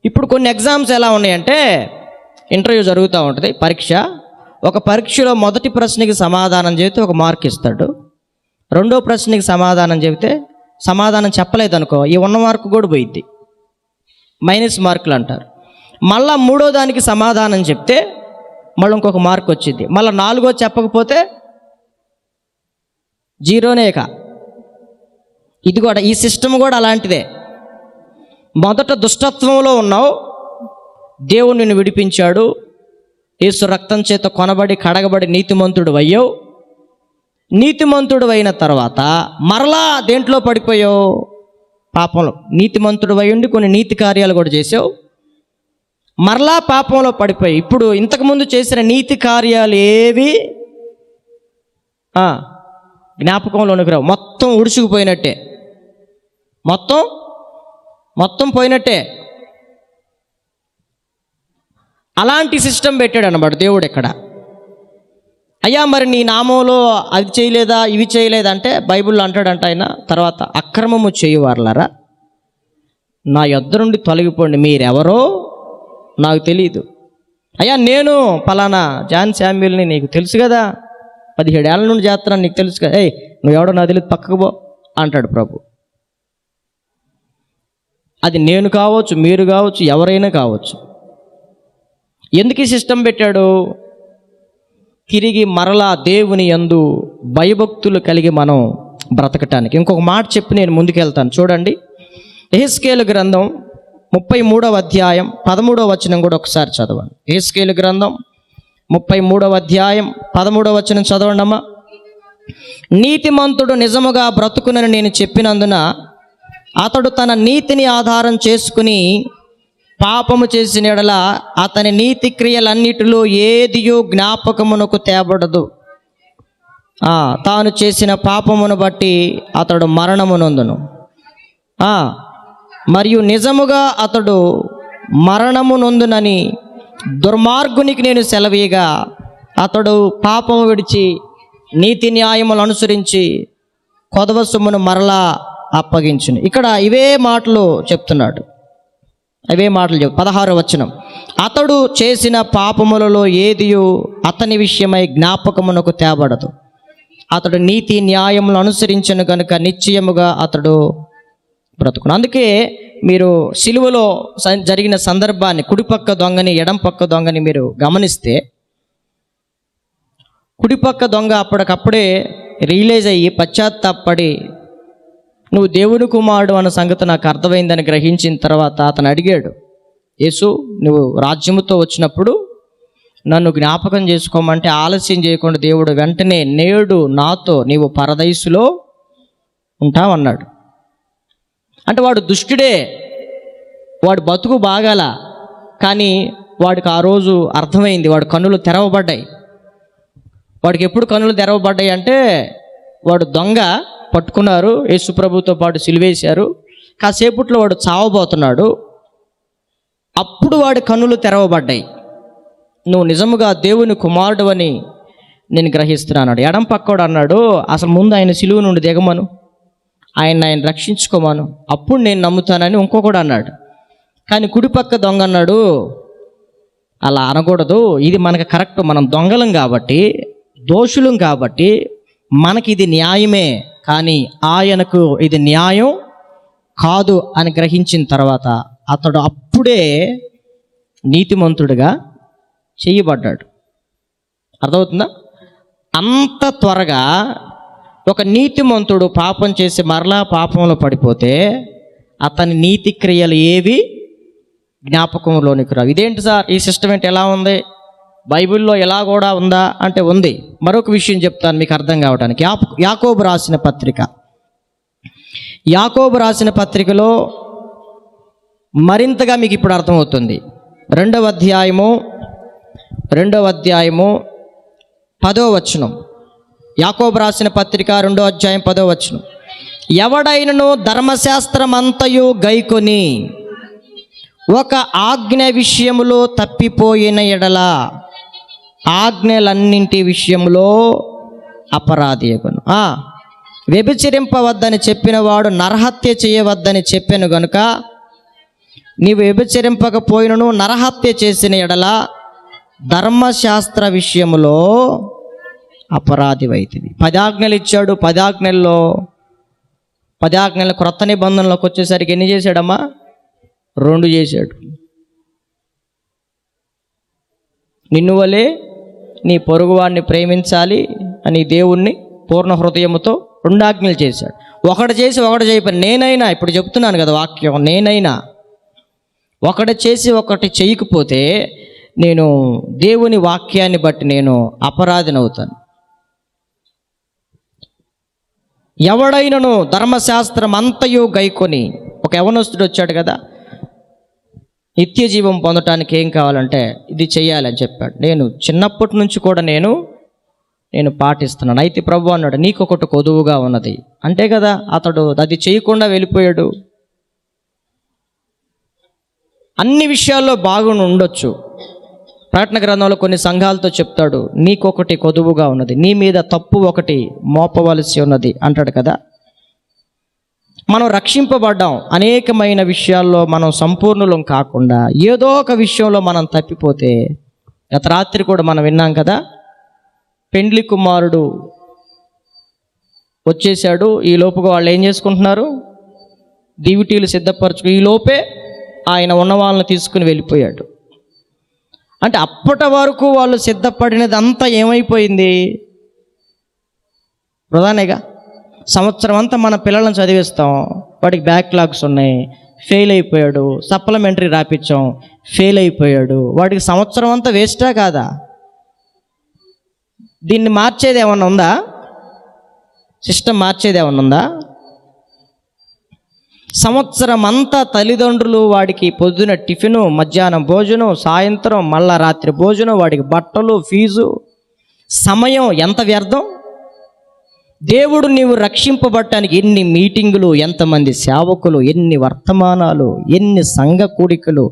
ఇప్పుడు కొన్ని ఎగ్జామ్స్ ఎలా ఉన్నాయంటే, ఇంటర్వ్యూ జరుగుతూ ఉంటుంది, పరీక్ష. ఒక పరీక్షలో మొదటి ప్రశ్నకి సమాధానం చెబితే ఒక మార్క్ ఇస్తాడు. రెండో ప్రశ్నకి సమాధానం చెబితే సమాధానం చెప్పలేదు అనుకో, ఈ ఉన్న మార్కు కూడా పోయిద్ది, మైనస్ మార్కులు అంటారు. మళ్ళా మూడో దానికి సమాధానం చెప్తే మళ్ళీ ఇంకొక మార్క్ వచ్చింది. మళ్ళీ నాలుగో చెప్పకపోతే జీరోనేక. ఇది కూడా, ఈ సిస్టమ్ కూడా అలాంటిదే. మొదట దుష్టత్వంలో ఉన్నావు, దేవుడు నిన్ను విడిపించాడు, యేసు రక్తం చేత కొనబడి కడగబడి నీతిమంతుడు అయ్యావు. నీతిమంతుడు అయిన తర్వాత మరలా దేంట్లో పడిపోయావు? పాపంలో. నీతిమంతుడు అయి ఉండి కొన్ని నీతి కార్యాలు కూడా చేసావు, మరలా పాపంలో పడిపోయి ఇప్పుడు ఇంతకుముందు చేసిన నీతి కార్యాలు ఏవి జ్ఞాపకంలోనికి రావు. మొత్తం ఉడుచుకుపోయినట్టే, మొత్తం పోయినట్టే. అలాంటి సిస్టమ్ పెట్టాడు అన్నమాట దేవుడు ఇక్కడ. అయ్యా మరి నీ నామంలో అది చేయలేదా, ఇవి చేయలేదా అంటే బైబిల్లో అంటాడంట ఆయన తర్వాత, అక్రమము చేయువారులారా నా యొద్ద నుండి తొలగిపోండి, మీరెవరో నాకు తెలియదు. అయ్యా నేను పలానా జాన్ శామ్యూల్ని, నీకు తెలుసు కదా, 17 ఏళ్ళ నుండి చేస్తున్నాను, నీకు తెలుసు కదా, నువ్వెవడో నాకు తెలియదు, పక్కకు పో అంటాడు ప్రభు. అది నేను కావచ్చు, మీరు కావచ్చు, ఎవరైనా కావచ్చు. ఎందుకు ఈ సిస్టమ్ పెట్టాడు? తిరిగి మరలా దేవుని యందు భయభక్తులు కలిగి మనం బ్రతకటానికి. ఇంకొక మాట చెప్పి నేను ముందుకెళ్తాను. చూడండి, యెహెజ్కేలు గ్రంథం 33వ అధ్యాయం 13వ వచనం కూడా ఒకసారి చదవండి. యెహెజ్కేలు గ్రంథం 33వ అధ్యాయం 13వ వచనం చదవండి అమ్మా. నీతిమంతుడు నిజముగా బ్రతుకునని నేను చెప్పినందున అతడు తన నీతిని ఆధారం చేసుకుని పాపము చేసిన యెడల అతని నీతి క్రియలన్నిటిలో ఏదియో జ్ఞాపకమునకు తేబడదు. తాను చేసిన పాపమును బట్టి అతడు మరణము నొందును. మరియు నిజముగా అతడు మరణము నొందునని దుర్మార్గునికి నేను సెలవీయగా అతడు పాపము విడిచి నీతి న్యాయములు అనుసరించి కొదవ సొమ్మును మరలా అప్పగించును. ఇక్కడ ఇవే మాటలు చెప్తున్నాడు. 16వ వచనం, అతడు చేసిన పాపములలో ఏదియు అతని విషయమై జ్ఞాపకమునకు తేబడదు. అతడు నీతి న్యాయములు అనుసరించను కనుక నిశ్చయముగా అతడు బ్రతుకును. అందుకే మీరు సిలువలో జరిగిన సందర్భాన్ని, కుడిపక్క దొంగని ఎడం పక్క దొంగని మీరు గమనిస్తే, కుడిపక్క దొంగ అప్పటికప్పుడే రియలైజ్ అయ్యి పశ్చాత్తాపడి నువ్వు దేవుని కుమారుడు అన్న సంగతి నాకు అర్థమైందని గ్రహించిన తర్వాత అతను అడిగాడు, యేసు నువ్వు రాజ్యముతో వచ్చినప్పుడు నన్ను జ్ఞాపకం చేసుకోమంటే ఆలస్యం చేయకుండా దేవుడు వెంటనే నేడు నాతో నీవు పరదైసులో ఉంటావన్నాడు. అంటే వాడు దుష్టుడే, వాడు బతుకు బాగాల, కానీ వాడికి ఆ రోజు అర్థమైంది, వాడు కన్నులు తెరవబడ్డాయి. వాడికి ఎప్పుడు కన్నులు తెరవబడ్డాయి అంటే, వాడు దొంగ పట్టుకున్నారు, యేసు ప్రభుతో పాటు సిలువేశారు, కాసేపట్లో వాడు చావబోతున్నాడు. అప్పుడు వాడి కన్నులు తెరవబడ్డాయి. నువ్వు నిజముగా దేవుని కుమారుడు అని నేను గ్రహిస్తున్నాను. ఎడం పక్కోడు అన్నాడు, అసలు ముందు ఆయన సిలువ నుండి దిగమను, ఆయన రక్షించుకోమను, అప్పుడు నేను నమ్ముతానని ఇంకొకడు అన్నాడు. కానీ కుడిపక్క దొంగ అన్నాడు, అలా అనకూడదు, ఇది మనకు కరెక్ట్, మనం దొంగలం కాబట్టి, దోషులం కాబట్టి మనకి ఇది న్యాయమే, కానీ ఆయనకు ఇది న్యాయం కాదు అని గ్రహించిన తర్వాత అతడు అప్పుడే నీతిమంతుడిగా చేయబడ్డాడు. అర్థమవుతుందా? అంత త్వరగా ఒక నీతిమంతుడు పాపం చేసి మరలా పాపంలో పడిపోతే అతని నీతి క్రియలు ఏవి జ్ఞాపకంలోనికి రావు. ఇదేంటి సార్, ఈ సిస్టమ్ ఏంటి, ఎలా ఉంది, బైబిల్లో ఎలా కూడా ఉందా అంటే ఉంది. మరొక విషయం చెప్తాను మీకు అర్థం కావడానికి. యాకోబు రాసిన పత్రికలో మరింతగా మీకు ఇప్పుడు అర్థమవుతుంది. 2వ అధ్యాయము 10వ వచనం. యాకోబు రాసిన పత్రిక 2వ అధ్యాయం 10వ వచనం, ఎవడైనను ధర్మశాస్త్రం అంతయు గైకొని ఒక ఆజ్ఞ విషయములో తప్పిపోయిన ఎడల ఆజ్ఞలన్నింటి విషయంలో అపరాధి అగును. వ్యభిచరింపవద్దని చెప్పిన వాడు నరహత్య చేయవద్దని చెప్పాను గనుక నీవు వ్యభిచరింపకపోయినను నరహత్య చేసిన ఎడల ధర్మశాస్త్ర విషయములో అపరాధి అవుతుంది. 10 ఆజ్ఞలు ఇచ్చాడు. 10 ఆజ్ఞల క్రొత్త నిబంధనలోకి వచ్చేసరికి ఎన్ని చేశాడమ్మా? 2 చేశాడు. నిన్ను వలే నీ పొరుగువాడిని ప్రేమించాలి అని దేవుణ్ణి పూర్ణ హృదయముతో 2 ఆజ్ఞలు చేశాడు. ఒకటి చేసి ఒకటి చేయకపోయినా, నేనైనా ఇప్పుడు చెప్తున్నాను కదా వాక్యం, నేనైనా ఒకటి చేసి ఒకటి చేయకపోతే నేను దేవుని వాక్యాన్ని బట్టి నేను అపరాధిని అవుతాను. ఎవడైనను ధర్మశాస్త్రం అంతయు గైకొని, ఒక యవనస్తుడు వచ్చాడు కదా, నిత్య జీవం పొందటానికి ఏం కావాలంటే ఇది చెయ్యాలని చెప్పాడు. నేను చిన్నప్పటి నుంచి కూడా నేను పాటిస్తున్నాను. అయితే ప్రభు అన్నాడు, నీకొకటి కొదువుగా ఉన్నది అంటే కదా, అతడు అది చేయకుండా వెళ్ళిపోయాడు. అన్ని విషయాల్లో బాగుని ఉండొచ్చు. ప్రకటన గ్రంథంలో కొన్ని సంఘాలతో చెప్తాడు, నీకొకటి కొదువుగా ఉన్నది, నీ మీద తప్పు ఒకటి మోపవలసి ఉన్నది అంటాడు కదా. మనం రక్షింపబడ్డాం, అనేకమైన విషయాల్లో మనం సంపూర్ణులం కాకుండా ఏదో ఒక విషయంలో మనం తప్పిపోతే, గత రాత్రి కూడా మనం విన్నాం కదా, పెండ్లి కుమారుడు వచ్చేసాడు, ఈ లోపుగా వాళ్ళు ఏం చేసుకుంటున్నారు, దివిటీలు సిద్ధపరచుకు, ఈ లోపే ఆయన ఉన్న వాళ్ళని తీసుకుని వెళ్ళిపోయాడు. అంటే అప్పటి వరకు వాళ్ళు సిద్ధపడినది అంతా ఏమైపోయింది, ప్రధానంగా సంవత్సరం అంతా మన పిల్లలను చదివిస్తాం, వాడికి బ్యాక్లాగ్స్ ఉన్నాయి, ఫెయిల్ అయిపోయాడు, సప్లిమెంటరీ రాపించాం, ఫెయిల్ అయిపోయాడు, వాడికి సంవత్సరం అంతా వేస్టా కాదా? దీన్ని మార్చేది ఏమన్నా ఉందా? సిస్టమ్ మార్చేది ఏమన్నా ఉందా? సంవత్సరం అంతా తల్లిదండ్రులు వాడికి పొద్దున టిఫిను, మధ్యాహ్నం భోజనం, సాయంత్రం మళ్ళా రాత్రి భోజనం, వాడికి బట్టలు, ఫీజు, సమయం ఎంత వ్యర్థం. దేవుడు నీవు రక్షింపబడటానికి ఎన్ని మీటింగులు, ఎంతమంది సేవకులు, ఎన్ని వర్తమానాలు, ఎన్ని సంఘ కూడికలు,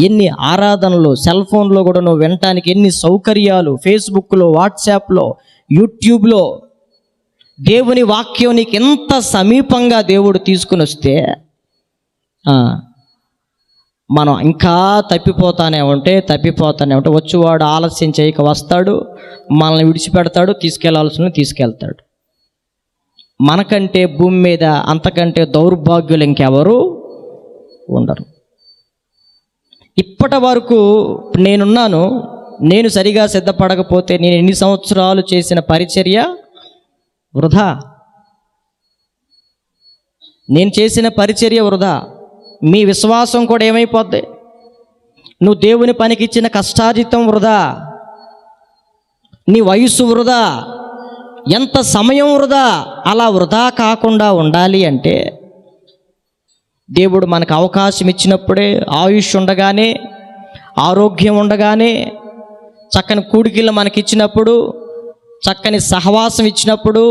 ఎన్ని ఆరాధనలు, సెల్ ఫోన్లో కూడా నువ్వు వినటానికి ఎన్ని సౌకర్యాలు, ఫేస్బుక్లో, వాట్సాప్లో, యూట్యూబ్లో. దేవుని వాక్యం నీకు ఎంత సమీపంగా దేవుడు తీసుకుని వస్తే మనం ఇంకా తప్పిపోతానే ఉంటే వచ్చేవాడు ఆలస్యం చేయక వస్తాడు, మనల్ని విడిచిపెడతాడు, తీసుకెళ్తాడు. మనకంటే భూమి మీద అంతకంటే దౌర్భాగ్యులు ఇంకెవరు ఉండరు. ఇప్పటి వరకు నేనున్నాను, నేను సరిగా సిద్ధపడకపోతే నేను ఎన్ని సంవత్సరాలు చేసిన పరిచర్య వృధా. నేను చేసిన పరిచర్య వృధా. మీ విశ్వాసం కూడా ఏమైపోద్ది? నువ్వు దేవుని పనికి ఇచ్చిన కష్టార్జితం వృధా, నీ వయస్సు వృధా, ఎంత సమయం వృధా. అలా వృధా కాకుండా ఉండాలి అంటే దేవుడు మనకు అవకాశం ఇచ్చినప్పుడే, ఆయుష్ ఉండగానే, ఆరోగ్యం ఉండగానే, చక్కని కూడికిళ్ళు మనకి ఇచ్చినప్పుడు, చక్కని సహవాసం ఇచ్చినప్పుడు,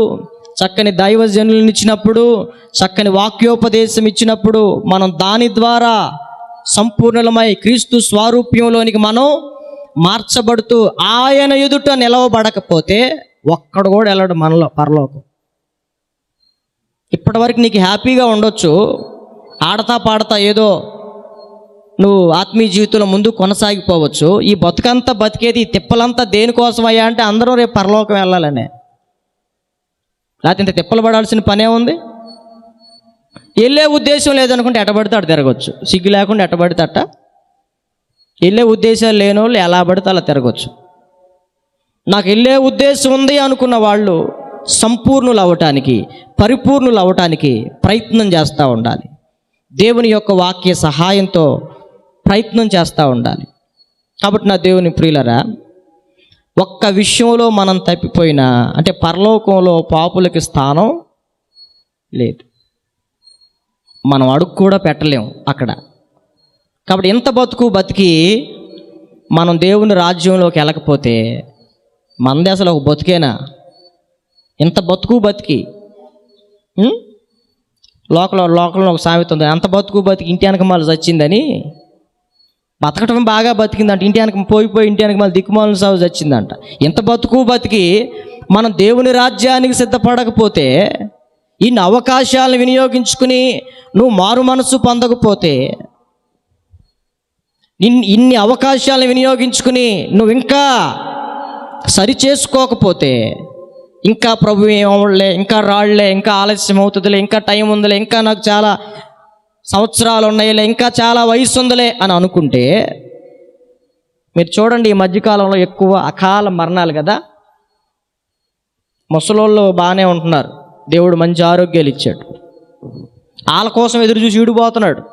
చక్కని దైవజనులను ఇచ్చినప్పుడు, చక్కని వాక్యోపదేశం ఇచ్చినప్పుడు మనం దాని ద్వారా సంపూర్ణమై క్రీస్తు స్వారూప్యంలోనికి మనం మార్చబడుతూ ఆయన ఎదుట నిలవబడకపోతే ఒక్కడు కూడా వెళ్ళడు మనలో పరలోకం. ఇప్పటివరకు నీకు హ్యాపీగా ఉండొచ్చు, ఆడతా పాడతా ఏదో నువ్వు ఆత్మీయ జీవితంలో ముందు కొనసాగిపోవచ్చు. ఈ బతుకంతా బతికేది, ఈ తిప్పలంతా దేనికోసమయ్యా అంటే అందరూ రేపు పరలోకం వెళ్ళాలనే. లేకపోతే ఇంత తిప్పలు పడాల్సిన పనే ఉంది? వెళ్ళే ఉద్దేశం లేదనుకుంటే ఎట్టబడితే అటు తిరగచ్చు, సిగ్గు లేకుండా ఎట్టబడితే అట్ట. వెళ్ళే ఉద్దేశాలు లేని వాళ్ళు ఎలా పడితే అలా తిరగచ్చు. నాకు వెళ్ళే ఉద్దేశం ఉంది అనుకున్న వాళ్ళు సంపూర్ణులు అవ్వటానికి, పరిపూర్ణులు అవ్వటానికి ప్రయత్నం చేస్తూ ఉండాలి. దేవుని యొక్క వాక్య సహాయంతో ప్రయత్నం చేస్తూ ఉండాలి. కాబట్టి నా దేవుని ప్రియులరా, ఒక్క విషయంలో మనం తప్పిపోయినా అంటే పరలోకంలో పాపులకి స్థానం లేదు, మనం అడుగు కూడా పెట్టలేము అక్కడ. కాబట్టి ఎంత బతికి మనం దేవుని రాజ్యంలోకి వెళ్ళకపోతే మనది అసలు ఒక బతుకేనా? ఎంత బతికి లోకంలో ఒక సామెత ఉంది, అంత బతికి ఇంటి వెనక మళ్ళీ చచ్చిందని. బతకటం బాగా బతికిందంట, ఇంటి వెనక పోయిపోయి ఇంటి వెనక మళ్ళీ దిక్కుమాలిన సాగు చచ్చిందంట. ఎంత బతికి మనం దేవుని రాజ్యానికి సిద్ధపడకపోతే, ఇన్ని అవకాశాలను వినియోగించుకుని నువ్వు మారు మనసు పొందకపోతే, ఇన్ని అవకాశాలను వినియోగించుకుని నువ్వు ఇంకా సరి చేసుకోకపోతే, ఇంకా ప్రభు ఏమవులే, ఇంకా రాళ్లే, ఇంకా ఆలస్యం అవుతుందిలే, ఇంకా టైం ఉందిలే, ఇంకా నాకు చాలా సంవత్సరాలు ఉన్నాయిలే, ఇంకా చాలా వయసు ఉందిలే అని అనుకుంటే, మీరు చూడండి ఈ మధ్యకాలంలో ఎక్కువ అకాల మరణాలు కదా. ముసలోళ్ళు బాగానే ఉంటున్నారు, దేవుడు మంచి ఆరోగ్యాలు ఇచ్చాడు, వాళ్ళ కోసం ఎదురు చూసి ఈడిపోతున్నాడు.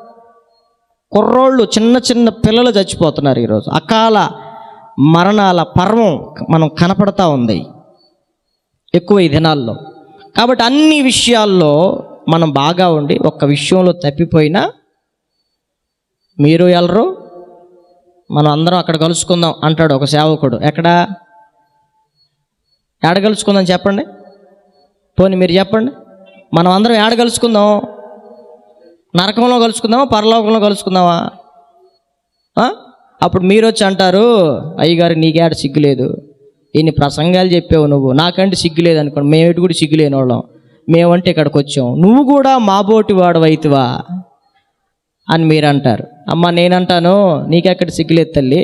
కుర్రోళ్ళు, చిన్న పిల్లలు చచ్చిపోతున్నారు ఈరోజు. అకాల మరణాల పర్వం మనం కనపడతా ఉంది ఎక్కువ ఈ దినాల్లో. కాబట్టి అన్ని విషయాల్లో మనం బాగా ఉండి ఒక్క విషయంలో తప్పిపోయినా మీరు వెళ్ళరు, మనం అందరం అక్కడ కలుసుకుందాం అంటాడు ఒక సేవకుడు. ఏడ కలుసుకుందాం చెప్పండి? పోనీ మీరు చెప్పండి, మనం అందరం ఏడ కలుసుకుందాం? నరకంలో కలుసుకుందామా, పరలోకంలో కలుసుకుందామా? అప్పుడు మీరు వచ్చి అంటారు, అయ్యగారు నీకేడ సిగ్గులేదు, ఇన్ని ప్రసంగాలు చెప్పావు నువ్వు, నాకంటే సిగ్గులేదు అనుకోండి. మేమేటి కూడా సిగ్గులేని వాళ్ళం, మేమంటే ఇక్కడికి వచ్చాం, నువ్వు కూడా మాబోటి వాడు అవుతావా అని మీరు అంటారు. అమ్మ నేనంటాను, నీకెక్కడ సిగ్గులేదు తల్లి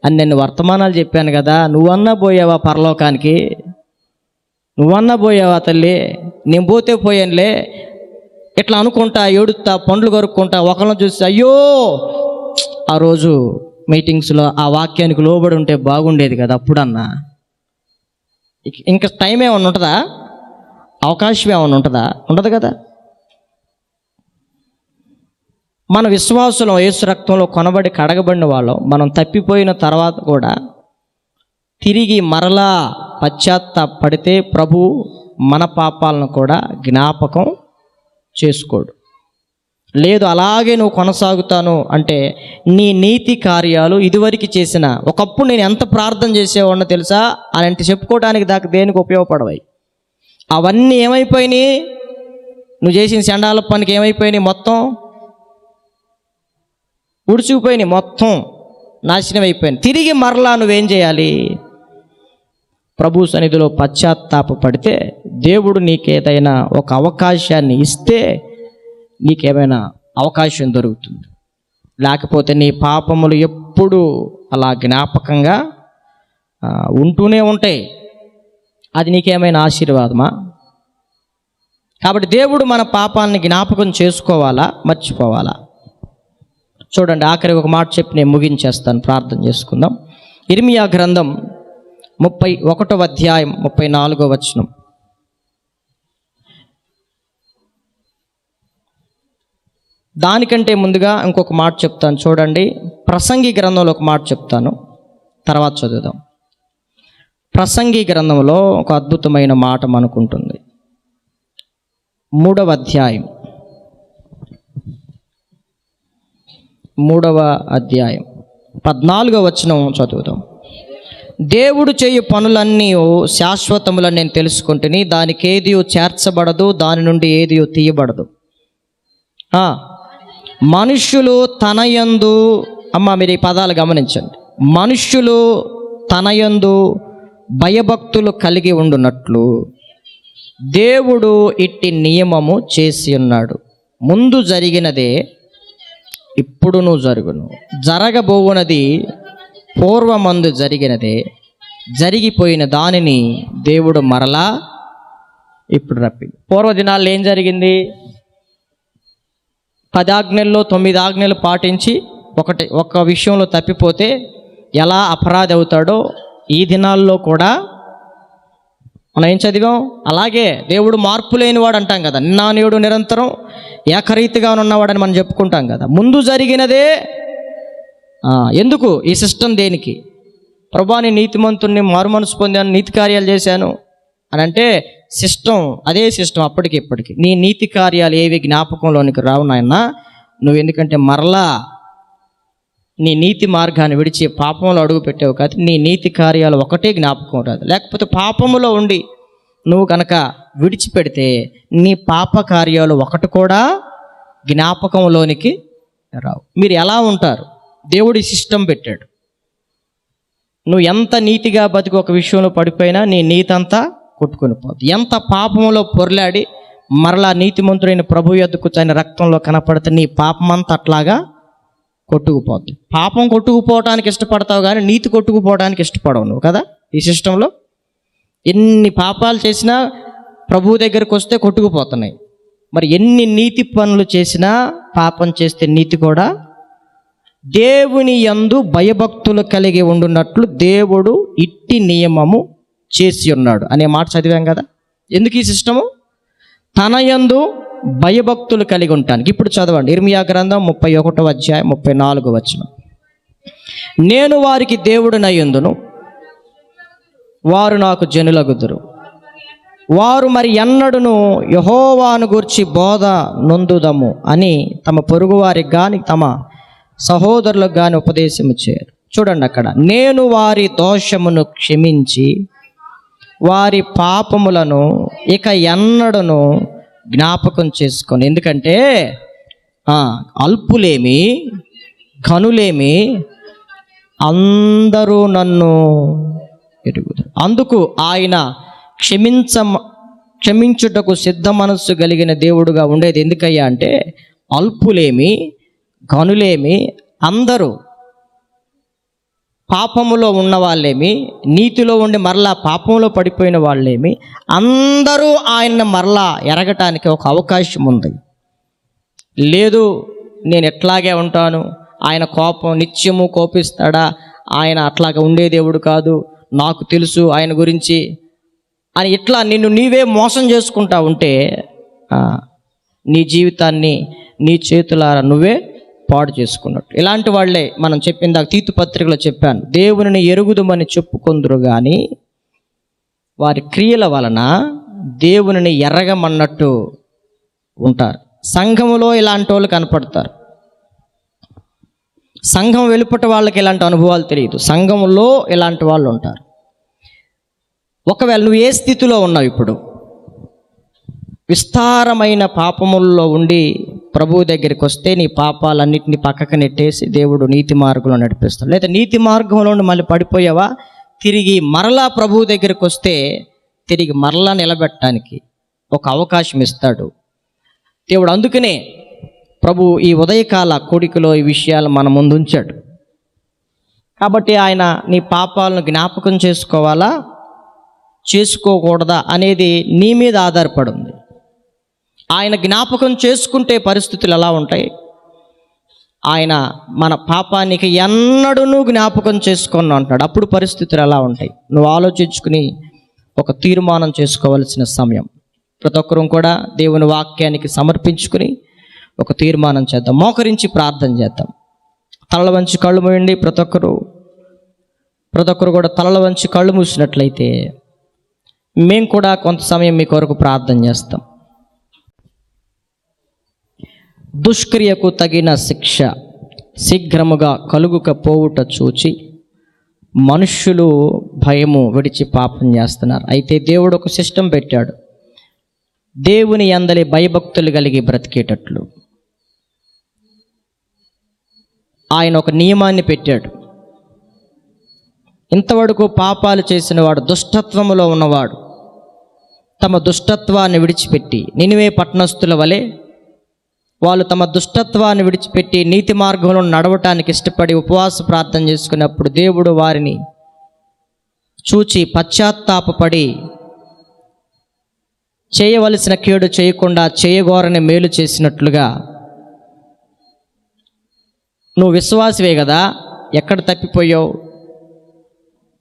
అని నేను వర్తమానాలు చెప్పాను కదా, నువ్వన్నా పోయావా పరలోకానికి? నువ్వన్నా పోయావా తల్లి? నేను పోతే పోయానులే, ఇట్లా అనుకుంటా, ఏడుస్తా, పండ్లు కొరుక్కుంటా, ఒకళ్ళని చూసి అయ్యో ఆ రోజు మీటింగ్స్లో ఆ వాక్యానికి లోబడి ఉంటే బాగుండేది కదా అప్పుడన్నా. ఇంకా టైం ఏమన్నా ఉంటుందా? అవకాశం ఏమన్నా ఉంటుందా? ఉండదు కదా. మన విశ్వాసులం, యేసు రక్తంలో కొనబడి కడగబడిన వాళ్ళం. మనం తప్పిపోయిన తర్వాత కూడా తిరిగి మరలా పశ్చాత్తాపడితే ప్రభు మన పాపాలను కూడా జ్ఞాపకం చేసుకోడు. లేదు అలాగే నువ్వు కొనసాగుతాను అంటే నీ నీతి కార్యాలు ఇదివరకు చేసిన, ఒకప్పుడు నేను ఎంత ప్రార్థన చేసేవాడినో తెలుసా అని అంటే చెప్పుకోవడానికి దాకా దేనికి ఉపయోగపడవాయి. అవన్నీ ఏమైపోయినాయి? నువ్వు చేసిన చండాల పనికి ఏమైపోయినాయి? మొత్తం ఉడిచిపోయినాయి, మొత్తం నాశనం అయిపోయినాయి. తిరిగి మరలా నువ్వేం చేయాలి? ప్రభు సన్నిధిలో పశ్చాత్తాపపడితే దేవుడు నీకేదైనా ఒక అవకాశాన్ని ఇస్తే నీకేమైనా అవకాశం దొరుకుతుంది. లేకపోతే నీ పాపములు ఎప్పుడూ అలా జ్ఞాపకంగా ఉంటూనే ఉంటాయి. అది నీకేమైనా ఆశీర్వాదమా? కాబట్టి దేవుడు మన పాపాలని జ్ఞాపకం చేసుకోవాలా, మర్చిపోవాలా? చూడండి, ఆఖరికి ఒక మాట చెప్పి నేను ముగించేస్తాను, ప్రార్థన చేసుకుందాం. ఇర్మియా గ్రంథం 31వ అధ్యాయం 34వ వచనం. దానికంటే ముందుగా ఇంకొక మాట చెప్తాను చూడండి. ప్రసంగి గ్రంథంలో ఒక మాట చెప్తాను, తర్వాత చదువుదాం. ప్రసంగి గ్రంథంలో ఒక అద్భుతమైన మాట మనకుంటుంది. 3వ అధ్యాయం 14వ వచనం చదువుదాం. దేవుడు చేయు పనులన్నీ శాశ్వతములని నేను తెలుసుకుంటుని, దానికి ఏది చేర్చబడదు, దాని నుండి ఏది తీయబడదు. మనుష్యులు తనయందు, మీరు ఈ పదాలు గమనించండి, మనుష్యులు తనయందు భయభక్తులు కలిగి ఉండునట్లు దేవుడు ఇట్టి నియమము చేసి ఉన్నాడు. ముందు జరిగినదే ఇప్పుడును జరుగును, జరగబోవునది పూర్వమందు జరిగినదే, జరిగిపోయిన దానిని దేవుడు మరలా ఇప్పుడు రప్పింది. పూర్వదినాల్లో ఏం జరిగింది? 10 ఆజ్ఞల్లో 9 ఆజ్ఞలు పాటించి ఒక విషయంలో తప్పిపోతే ఎలా అపరాధి అవుతాడో ఈ దినాల్లో కూడా మనం ఏం చదివాం? అలాగే దేవుడు మార్పు లేనివాడు అంటాం కదా, నిన్న నేడు నిరంతరం ఏకరీతిగా ఉన్నవాడని మనం చెప్పుకుంటాం కదా. ముందు జరిగినదే ఎందుకు? ఈ సిస్టమ్ దేనికి? ప్రభువా, నీ నీతిమంతుణ్ణి, మారుమనసు పొందాను, నీతి కార్యాలు చేశాను అని అంటే సిస్టమ్, అదే సిస్టమ్ అప్పటికి ఇప్పటికి. నీ నీతి కార్యాలు ఏవి జ్ఞాపకంలోనికి రావు నాయన. నువ్వు ఎందుకంటే మరలా నీ నీతి మార్గాన్ని విడిచి పాపంలో అడుగు పెట్టావు కాదు. నీ నీతి కార్యాలు ఒకటే జ్ఞాపకం రాదు. లేకపోతే పాపములో ఉండి నువ్వు కనుక విడిచిపెడితే నీ పాప కార్యాలు ఒకటి కూడా జ్ఞాపకంలోనికి రావు. మీరు ఎలా ఉంటారు? దేవుడి సిస్టమ్ పెట్టాడు. నువ్వు ఎంత నీతిగా బతికి ఒక విషయంలో పడిపోయినా నీ నీతి అంతా కొట్టుకొని పోతుంది. ఎంత పాపంలో పొర్లాడి మరలా నీతిమంతుడైన ప్రభు యొద్దకు ఆయన రక్తంలో కనపడితే నీ పాపమంతా అట్లాగా కొట్టుకుపోద్ది. పాపం కొట్టుకుపోవడానికి ఇష్టపడతావు కానీ నీతి కొట్టుకుపోవడానికి ఇష్టపడవు నువ్వు కదా. ఈ సిస్టంలో ఎన్ని పాపాలు చేసినా ప్రభు దగ్గరికి వస్తే కొట్టుకుపోతున్నాయి. మరి ఎన్ని నీతి పనులు చేసినా పాపం చేస్తే నీతి కూడా. దేవుని యందు భయభక్తులు కలిగి ఉండునట్లు దేవుడు ఇట్టి నియమము చేసి ఉన్నాడు అనే మాట చదివాం కదా. ఎందుకు ఈ సిస్టము? తన యందు భయభక్తులు కలిగి ఉంటానికి. ఇప్పుడు చదవండి, ఇర్మియా గ్రంథం 31వ అధ్యాయం 34వ వచనం. నేను వారికి దేవుడినయ్యుందును, వారు నాకు జనులగుదురు. వారు మరి ఎన్నడును యెహోవాను గూర్చి బోధ నొందుదము అని తమ పొరుగు వారికి కానీ తమ సహోదరులకు కానీ ఉపదేశం చేయరు. చూడండి అక్కడ, నేను వారి దోషమును క్షమించి వారి పాపములను ఇక ఎన్నడను జ్ఞాపకం చేసుకొని. ఎందుకంటే అల్పులేమి ఘనులేమి అందరూ నన్ను ఎరుగుతారు. అందుకు ఆయన క్షమించుటకు సిద్ధ మనస్సు కలిగిన దేవుడుగా ఉండేది. ఎందుకయ్యా అంటే అల్పులేమి ఘనులేమి అందరూ, పాపములో ఉన్న వాళ్ళేమి, నీతిలో ఉండి మరలా పాపంలో పడిపోయిన వాళ్ళేమి, అందరూ ఆయన్ని మరలా ఎరగటానికి ఒక అవకాశం ఉంది. లేదు నేను ఎట్లాగే ఉంటాను, ఆయన కోపం నిత్యము కోపిస్తాడా, ఆయన అట్లాగా ఉండే దేవుడు కాదు, నాకు తెలుసు ఆయన గురించి అని ఇట్లా నిన్ను నీవే మోసం చేసుకుంటా ఉంటే నీ జీవితాన్ని నీ చేతులారా నువ్వే పాడు చేసుకున్నట్టు. ఇలాంటి వాళ్ళే మనం చెప్పిందాక తీతు పత్రికలో చెప్పాను, దేవునిని ఎరుగుదుమని చెప్పుకొందురు కానీ వారి క్రియల వలన దేవునిని ఎరగమన్నట్టు ఉంటారు. సంఘములో ఇలాంటి వాళ్ళు కనపడతారు. సంఘం వెలుపట వాళ్ళకి ఇలాంటి అనుభవాలు తెలియదు, సంఘంలో ఇలాంటి వాళ్ళు ఉంటారు. ఒకవేళ నువ్వు ఏ స్థితిలో ఉన్నావు ఇప్పుడు, విస్తారమైన పాపముల్లో ఉండి ప్రభువు దగ్గరికి వస్తే నీ పాపాలన్నింటినీ పక్కకు నెట్టేసి దేవుడు నీతి మార్గంలో నడిపిస్తాడు. లేదా నీతి మార్గంలో మళ్ళీ పడిపోయావా, తిరిగి మరలా ప్రభువు దగ్గరికి వస్తే తిరిగి మరలా నిలబెట్టడానికి ఒక అవకాశం ఇస్తాడు దేవుడు. అందుకనే ప్రభు ఈ ఉదయకాల కోడికలో ఈ విషయాలు మన ముందు ఉంచాడు. కాబట్టి ఆయన నీ పాపాలను జ్ఞాపకం చేసుకోవాలా చేసుకోకూడదా అనేది నీ మీద ఆధారపడి ఉంది. ఆయన జ్ఞాపకం చేసుకుంటే పరిస్థితులు ఎలా ఉంటాయి? ఆయన మన పాపానికి ఎన్నడూ జ్ఞాపకం చేసుకుని అంటాడు. అప్పుడు పరిస్థితులు ఎలా ఉంటాయి? నువ్వు ఆలోచించుకుని ఒక తీర్మానం చేసుకోవాల్సిన సమయం. ప్రతి ఒక్కరూ కూడా దేవుని వాక్యానికి సమర్పించుకుని ఒక తీర్మానం చేద్దాం. మోకరించి ప్రార్థన చేద్దాం. తలల వంచి కళ్ళు మూయండి. ప్రతి ఒక్కరు కూడా తలల వంచి కళ్ళు మూసినట్లయితే మేము కూడా కొంత సమయం మీ కొరకు ప్రార్థన చేస్తాం. దుష్క్రియకు తగిన శిక్ష శీఘ్రముగా కలుగుకపోవుట చూచి మనుష్యులు భయము విడిచి పాపం చేస్తున్నారు. అయితే దేవుడు ఒక సిస్టమ్ పెట్టాడు, దేవుని యందలి భయభక్తులు కలిగి బ్రతికేటట్లు ఆయన ఒక నియమాన్ని పెట్టాడు. ఇంతవరకు పాపాలు చేసిన వాడు, దుష్టత్వములో ఉన్నవాడు తమ దుష్టత్వాన్ని విడిచిపెట్టి, నినివే పట్టణస్థుల వలె వాళ్ళు తమ దుష్టత్వాన్ని విడిచిపెట్టి నీతి మార్గంలో నడవటానికి ఇష్టపడి ఉపవాస ప్రార్థన చేసుకున్నప్పుడు దేవుడు వారిని చూచి పశ్చాత్తాపపడి చేయవలసిన కీడు చేయకుండా చేయగోరని మేలు చేసినట్లుగా, నువ్వు విశ్వాసివే కదా, ఎక్కడ తప్పిపోయావు,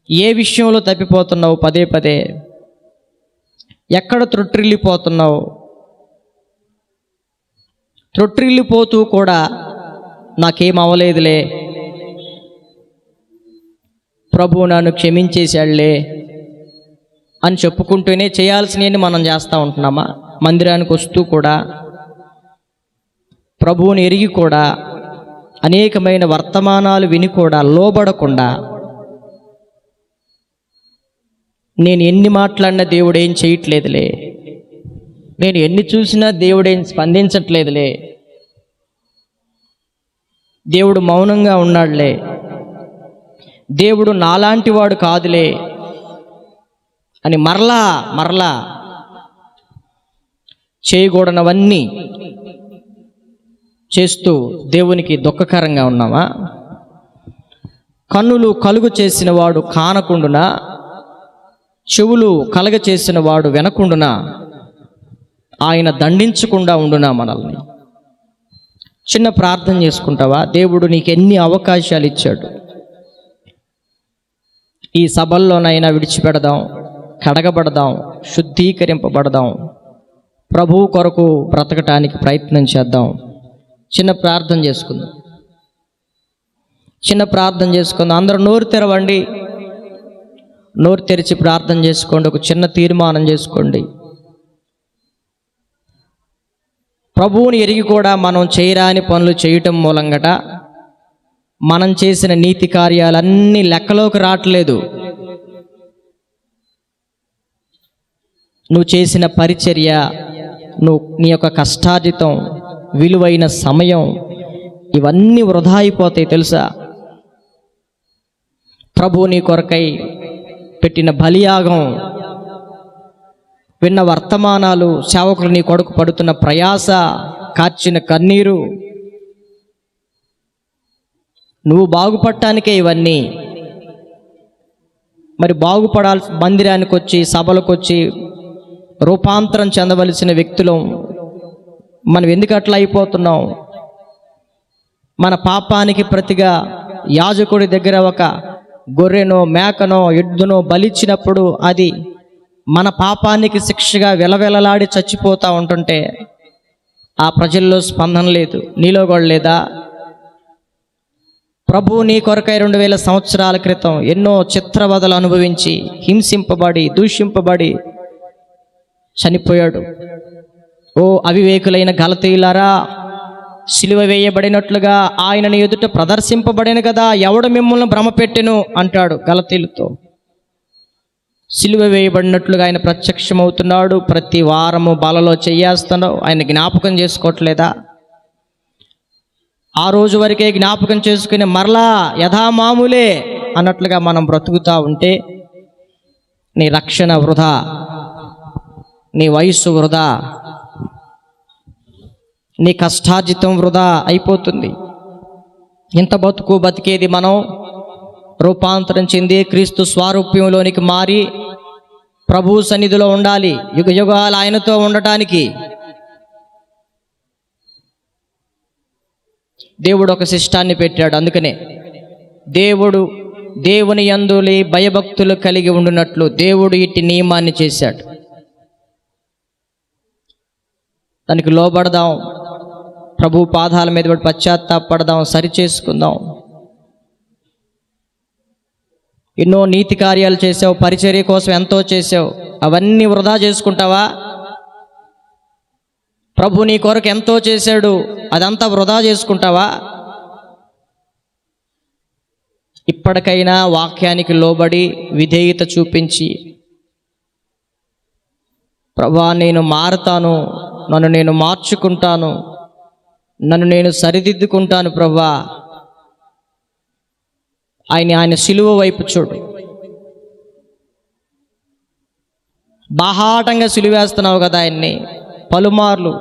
ఏ విషయంలో తప్పిపోతున్నావు, పదే పదే ఎక్కడ త్రొట్టిల్లిపోతున్నావు, త్రొట్టిల్లిపోతూ కూడా నాకేం అవ్వలేదులే, ప్రభు నన్ను క్షమించేశాడులే అని చెప్పుకుంటూనే చేయాల్సినవి మనం చేస్తూ ఉంటున్నామా? మందిరానికి వస్తూ కూడా, ప్రభువుని ఎరిగి కూడా, అనేకమైన వర్తమానాలు విని కూడా లోబడకుండా, నేను ఎన్ని మాట్లాడినా దేవుడు ఏం చేయట్లేదులే, నేను ఎన్ని చూసినా దేవుడేం స్పందించట్లేదులే, దేవుడు మౌనంగా ఉన్నాడులే, దేవుడు నాలాంటి వాడు కాదులే అని మరలా చేయకూడనవన్నీ చేస్తూ దేవునికి దుఃఖకరంగా ఉన్నామా? కన్నులు కలుగు చేసిన వాడు కానకుండునా, చెవులు కలగ చేసిన వాడు వినకుండునా, ఆయన దండించకుండా ఉండునా మనల్ని? చిన్న ప్రార్థన చేసుకుంటావా? దేవుడు నీకు ఎన్ని అవకాశాలు ఇచ్చాడు. ఈ సభల్లోనైనా విడిచిపెడదాం, కడగబడదాం, శుద్ధీకరింపబడదాం, ప్రభువు కొరకు బ్రతకటానికి ప్రయత్నం చేద్దాం. చిన్న ప్రార్థన చేసుకుందాం. అందరూ నోరు తెరవండి, నోరు తెరిచి ప్రార్థన చేసుకోండి. ఒక చిన్న తీర్మానం చేసుకోండి. ప్రభువుని ఎరిగి కూడా మనం చేయరాని పనులు చేయటం మూలంగట మనం చేసిన నీతి కార్యాలన్నీ లెక్కలోకి రావట్లేదు. నువ్వు చేసిన పరిచర్య, నీ యొక్క కష్టార్జితం, విలువైన సమయం, ఇవన్నీ వృధా అయిపోతాయి తెలుసా? ప్రభు నీ కొరకై పెట్టిన బలియాగం, విన్న వర్తమానాలు, సేవకులు నీ కొడుకు పడుతున్న ప్రయాస, కార్చిన కన్నీరు, నువ్వు బాగుపడటానికే ఇవన్నీ. మరి బాగుపడాల్సి మందిరానికి వచ్చి, సభలకు వచ్చి రూపాంతరం చెందవలసిన వ్యక్తులు మనం ఎందుకు అట్లా అయిపోతున్నాం? మన పాపానికి ప్రతిగా యాజకుడి దగ్గర ఒక గొర్రెనో మేకనో ఎద్దునో బలిచ్చినప్పుడు అది మన పాపానికి శిక్షగా వెలవెలలాడి చచ్చిపోతూ ఉంటుంటే ఆ ప్రజల్లో స్పందన లేదు. నీలో కూడా లేదా? ప్రభు నీ కొరకై 2000 సంవత్సరాల క్రితం ఎన్నో చిత్రవదలు అనుభవించి, హింసింపబడి, దూషింపబడి చనిపోయాడు. ఓ అవివేకులైన గలతీయులారా, సిలువ వేయబడినట్లుగా ఆయనని ఎదుట ప్రదర్శింపబడిన కదా, ఎవడు మిమ్మల్ని భ్రమ పెట్టెను అంటాడు గలతీయులతో. సిలువ వేయబడినట్లుగా ఆయన ప్రత్యక్షమవుతున్నాడు. ప్రతి వారము బలలో చెయ్యేస్తున్నావు, ఆయన జ్ఞాపకం చేసుకోవట్లేదా? ఆ రోజు వరకే జ్ఞాపకం చేసుకుని మరలా యథామామూలే అన్నట్లుగా మనం బ్రతుకుతూ ఉంటే నీ రక్షణ వృధా, నీ వయస్సు వృధా, నీ కష్టార్జితం వృధా అయిపోతుంది. ఇంత బతుకు బతికేది మనం రూపాంతరం చెంది క్రీస్తు స్వారూప్యంలోనికి మారి ప్రభు సన్నిధిలో ఉండాలి, యుగ యుగాలు ఆయనతో ఉండటానికి. దేవుడు ఒక శిష్టాన్ని పెట్టాడు. అందుకనే దేవుని యందులి భయభక్తులు కలిగి ఉండునట్లు దేవుడు ఇట్టి నియమాన్ని చేశాడు. దానికి లోబడదాం, ప్రభు పాదాల మీద పడి పశ్చాత్తాపడదాం, సరిచేసుకుందాం. ఎన్నో నీతి కార్యాలు చేసావు, పరిచర్య కోసం ఎంతో చేసావు, అవన్నీ వృధా చేసుకుంటావా? ప్రభు నీ కొరకు ఎంతో చేశాడు, అదంతా వృధా చేసుకుంటావా? ఇప్పటికైనా వాక్యానికి లోబడి విధేయత చూపించి, ప్రభా నేను మారుతాను, నన్ను నేను మార్చుకుంటాను, నన్ను నేను సరిదిద్దుకుంటాను ప్రభా, ఆయన సిలువ వైపు చూడు. బాహాటంగా సిలువేస్తున్నావు కదా ఆయన్ని, పలుమార్లు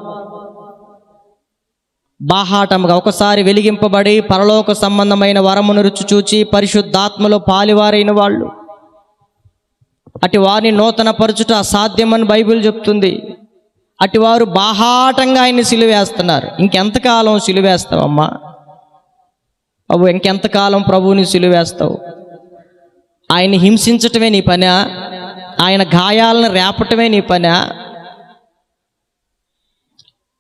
బాహాటంగా. ఒకసారి వెలిగింపబడి పరలోక సంబంధమైన వరమును రుచి చూచి పరిశుద్ధాత్మలో పాలివారైన వాళ్ళు, అటు వారిని నూతన పరచుట అసాధ్యమని బైబిల్ చెప్తుంది. అటువారు బాహాటంగా ఆయన్ని సిలువేస్తున్నారు. ఇంకెంతకాలం సిలువేస్తావమ్మా బాబు? ఇంకెంతకాలం ప్రభువుని సిలువేస్తావు? ఆయన్ని హింసించటమే నీ పనా? ఆయన గాయాలను రేపటమే నీ పనా?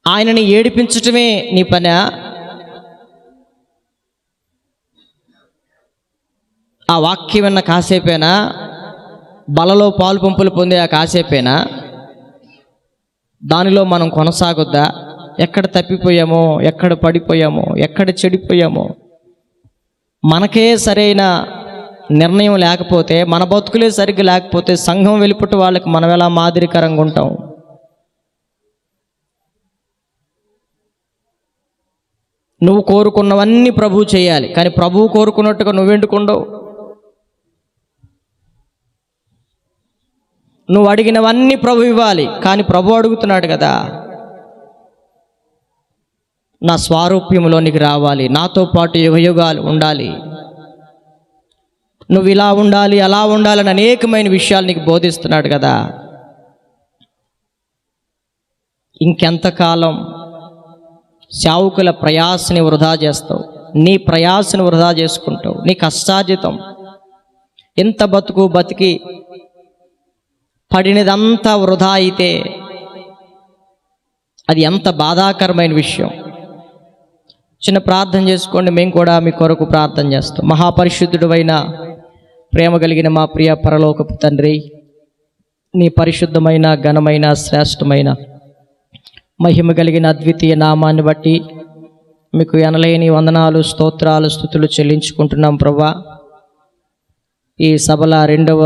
ఆయనని ఏడిపించటమే నీ పనా? ఆ వాక్యం విన్న కాసేపేనా? బలలో పాలు పంపులు పొందే ఆ కాసేపేనా? దానిలో మనం కొనసాగొద్దా? ఎక్కడ తప్పిపోయామో, ఎక్కడ పడిపోయామో, ఎక్కడ చెడిపోయామో, మనకే సరైన నిర్ణయం లేకపోతే, మన బతుకులే సరిగ్గా లేకపోతే సంఘం వెలుపటి వాళ్ళకి మనం ఎలా మాదిరికరంగా ఉంటాం? నువ్వు కోరుకున్నవన్నీ ప్రభువు చేయాలి, కానీ ప్రభువు కోరుకున్నట్టుగా నువ్వెందుకుండవు? నువ్వు అడిగినవన్నీ ప్రభు ఇవ్వాలి, కానీ ప్రభు అడుగుతున్నాడు కదా, నా స్వారూప్యంలోనికి రావాలి, నాతో పాటు యుగయుగాలు ఉండాలి, నువ్వు ఇలా ఉండాలి అలా ఉండాలని అనేకమైన విషయాలు నీకు బోధిస్తున్నాడు కదా. ఇంకెంతకాలం సేవకుల ప్రయాసని వృధా చేస్తావు? నీ ప్రయాసని వృధా చేసుకుంటావు, నీ కష్టార్జితం. ఎంత బతుకు బతికి పడినదంతా వృధా అయితే అది ఎంత బాధాకరమైన విషయం. చిన్న ప్రార్థన చేసుకోండి, మేము కూడా మీ కొరకు ప్రార్థన చేస్తాం. మహాపరిశుద్ధుడు అయిన ప్రేమ కలిగిన మా ప్రియ పరలోకపు తండ్రి, నీ పరిశుద్ధమైన ఘనమైన శ్రేష్టమైన మహిమ కలిగిన అద్వితీయ నామాన్ని బట్టి మీకు ఎనలేని వందనాలు, స్తోత్రాలు, స్తుతులు చెల్లించుకుంటున్నాం ప్రభా. ఈ సభల 2వ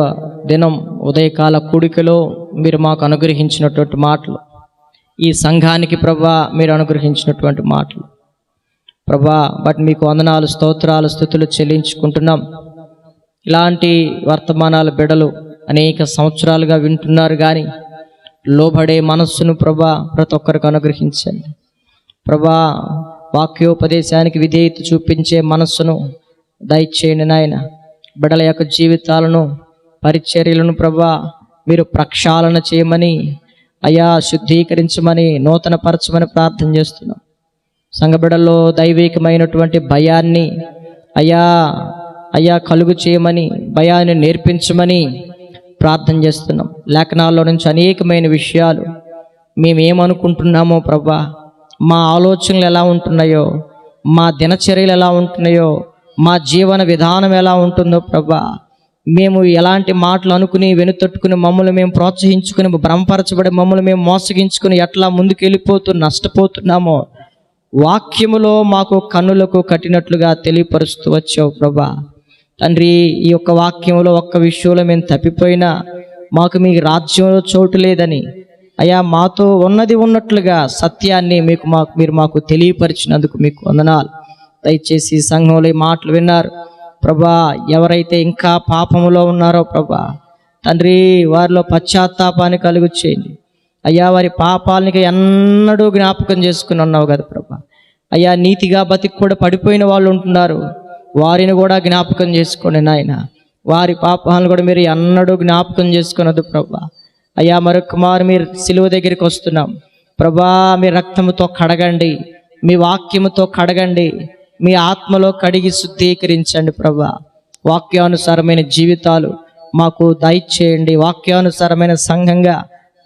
దినం ఉదయకాల కూడికలో మీరు మాకు అనుగ్రహించినటువంటి మాటలు, ఈ సంఘానికి ప్రభా మీరు అనుగ్రహించినటువంటి మాటలు ప్రభా, బట్ మీకు వందనాలు, స్తోత్రాలు, స్తుతులు చెల్లించుకుంటున్నాం. ఇలాంటి వర్తమానాల బిడలు అనేక సంవత్సరాలుగా వింటున్నారు, కానీ లోబడే మనస్సును ప్రభా ప్రతి ఒక్కరికి అనుగ్రహించండి ప్రభా. వాక్యోపదేశానికి విధేయత చూపించే మనస్సును దయచేయండి నాయన. బిడల యొక్క జీవితాలను, పరిచర్యలను ప్రభా మీరు ప్రక్షాళన చేయమని, అయా శుద్ధీకరించమని, నూతనపరచమని ప్రార్థన చేస్తున్నాం. సంఘ బిడల్లో దైవికమైనటువంటి భయాన్ని అయ్యా కలుగు చేయమని, భయాన్ని నేర్పించమని ప్రార్థన చేస్తున్నాం. లేఖనాల్లో నుంచి అనేకమైన విషయాలు మేమేమనుకుంటున్నామో ప్రభా, మా ఆలోచనలు ఎలా ఉంటున్నాయో, మా దినచర్యలు ఎలా ఉంటున్నాయో, మా జీవన విధానం ఎలా ఉంటుందో ప్రభా, మేము ఎలాంటి మాటలు అనుకుని వెనుతట్టుకుని మమ్మల్ని మేము ప్రోత్సహించుకుని భ్రమపరచబడి మమ్మల్ని మేము మోసగించుకుని ఎట్లా ముందుకు వెళ్ళిపోతూ నష్టపోతున్నామో వాక్యములో మాకు కన్నులకు కట్టినట్లుగా తెలియపరుస్తూ వచ్చావు ప్రభా. తండ్రి, ఈ యొక్క వాక్యంలో ఒక్క విషయంలో మేము తప్పిపోయినా మాకు మీ రాజ్యంలో చోటు లేదని అయ్యా మాతో ఉన్నది ఉన్నట్లుగా సత్యాన్ని మీరు మాకు తెలియపరిచినందుకు మీకు వందనాలు. దయచేసి ఈ సంఘంలో ఈ మాటలు విన్నారు ప్రభా. ఎవరైతే ఇంకా పాపములో ఉన్నారో ప్రభా తండ్రి, వారిలో పశ్చాత్తాపాన్ని కలుగు చేయండి అయ్యా. వారి పాపాలకి ఎన్నడూ జ్ఞాపకం చేసుకుని ఉన్నావు కదా ప్రభా. అయ్యా నీతిగా బతికి కూడా పడిపోయిన వాళ్ళు ఉంటున్నారు, వారిని కూడా జ్ఞాపకం చేసుకోండి నాయన. వారి పాపాలను కూడా మీరు ఎన్నడూ జ్ఞాపకం చేసుకున్నది ప్రభా. అయ్యా మరొక మారు మీరు సిలువ దగ్గరికి వస్తున్నాం ప్రభా. మీ రక్తముతో కడగండి, మీ వాక్యముతో కడగండి, మీ ఆత్మలో కడిగి శుద్ధీకరించండి ప్రభా. వాక్యానుసారమైన జీవితాలు మాకు దయచేయండి. వాక్యానుసారమైన సంఘంగా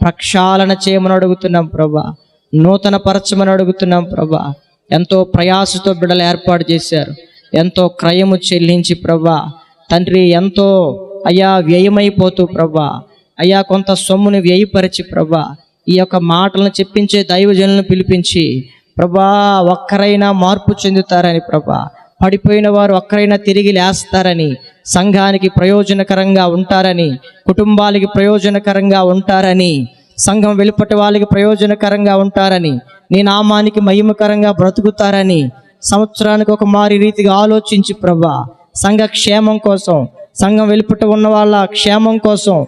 ప్రక్షాళన చేయమని అడుగుతున్నాం ప్రభా. నూతన పరచమని అడుగుతున్నాం ప్రభా. ఎంతో ప్రయాసతో బిడ్డలు ఏర్పాటు చేశారు, ఎంతో క్రయము చెల్లించి ప్రభా తండ్రి, ఎంతో అయ్యా వ్యయమైపోతూ ప్రభా అయ్యా కొంత సొమ్ముని వ్యయపరిచి ప్రభా ఈ యొక్క మాటలను చెప్పించే దైవజనులను పిలిపించి ప్రభా ఒక్కరైనా మార్పు చెందుతారని ప్రభా, పడిపోయిన వారు ఒక్కరైనా తిరిగి లేస్తారని, సంఘానికి ప్రయోజనకరంగా ఉంటారని, కుటుంబాలకి ప్రయోజనకరంగా ఉంటారని, సంఘం వెలుపటి వాళ్ళకి ప్రయోజనకరంగా ఉంటారని, నీ నామానికి మహిమకరంగా బ్రతుకుతారని సంవత్సరానికి ఒక మారి రీతిగా ఆలోచించి ప్రభా సంఘ క్షేమం కోసం, సంఘం వెలుపట ఉన్న వాళ్ళ క్షేమం కోసం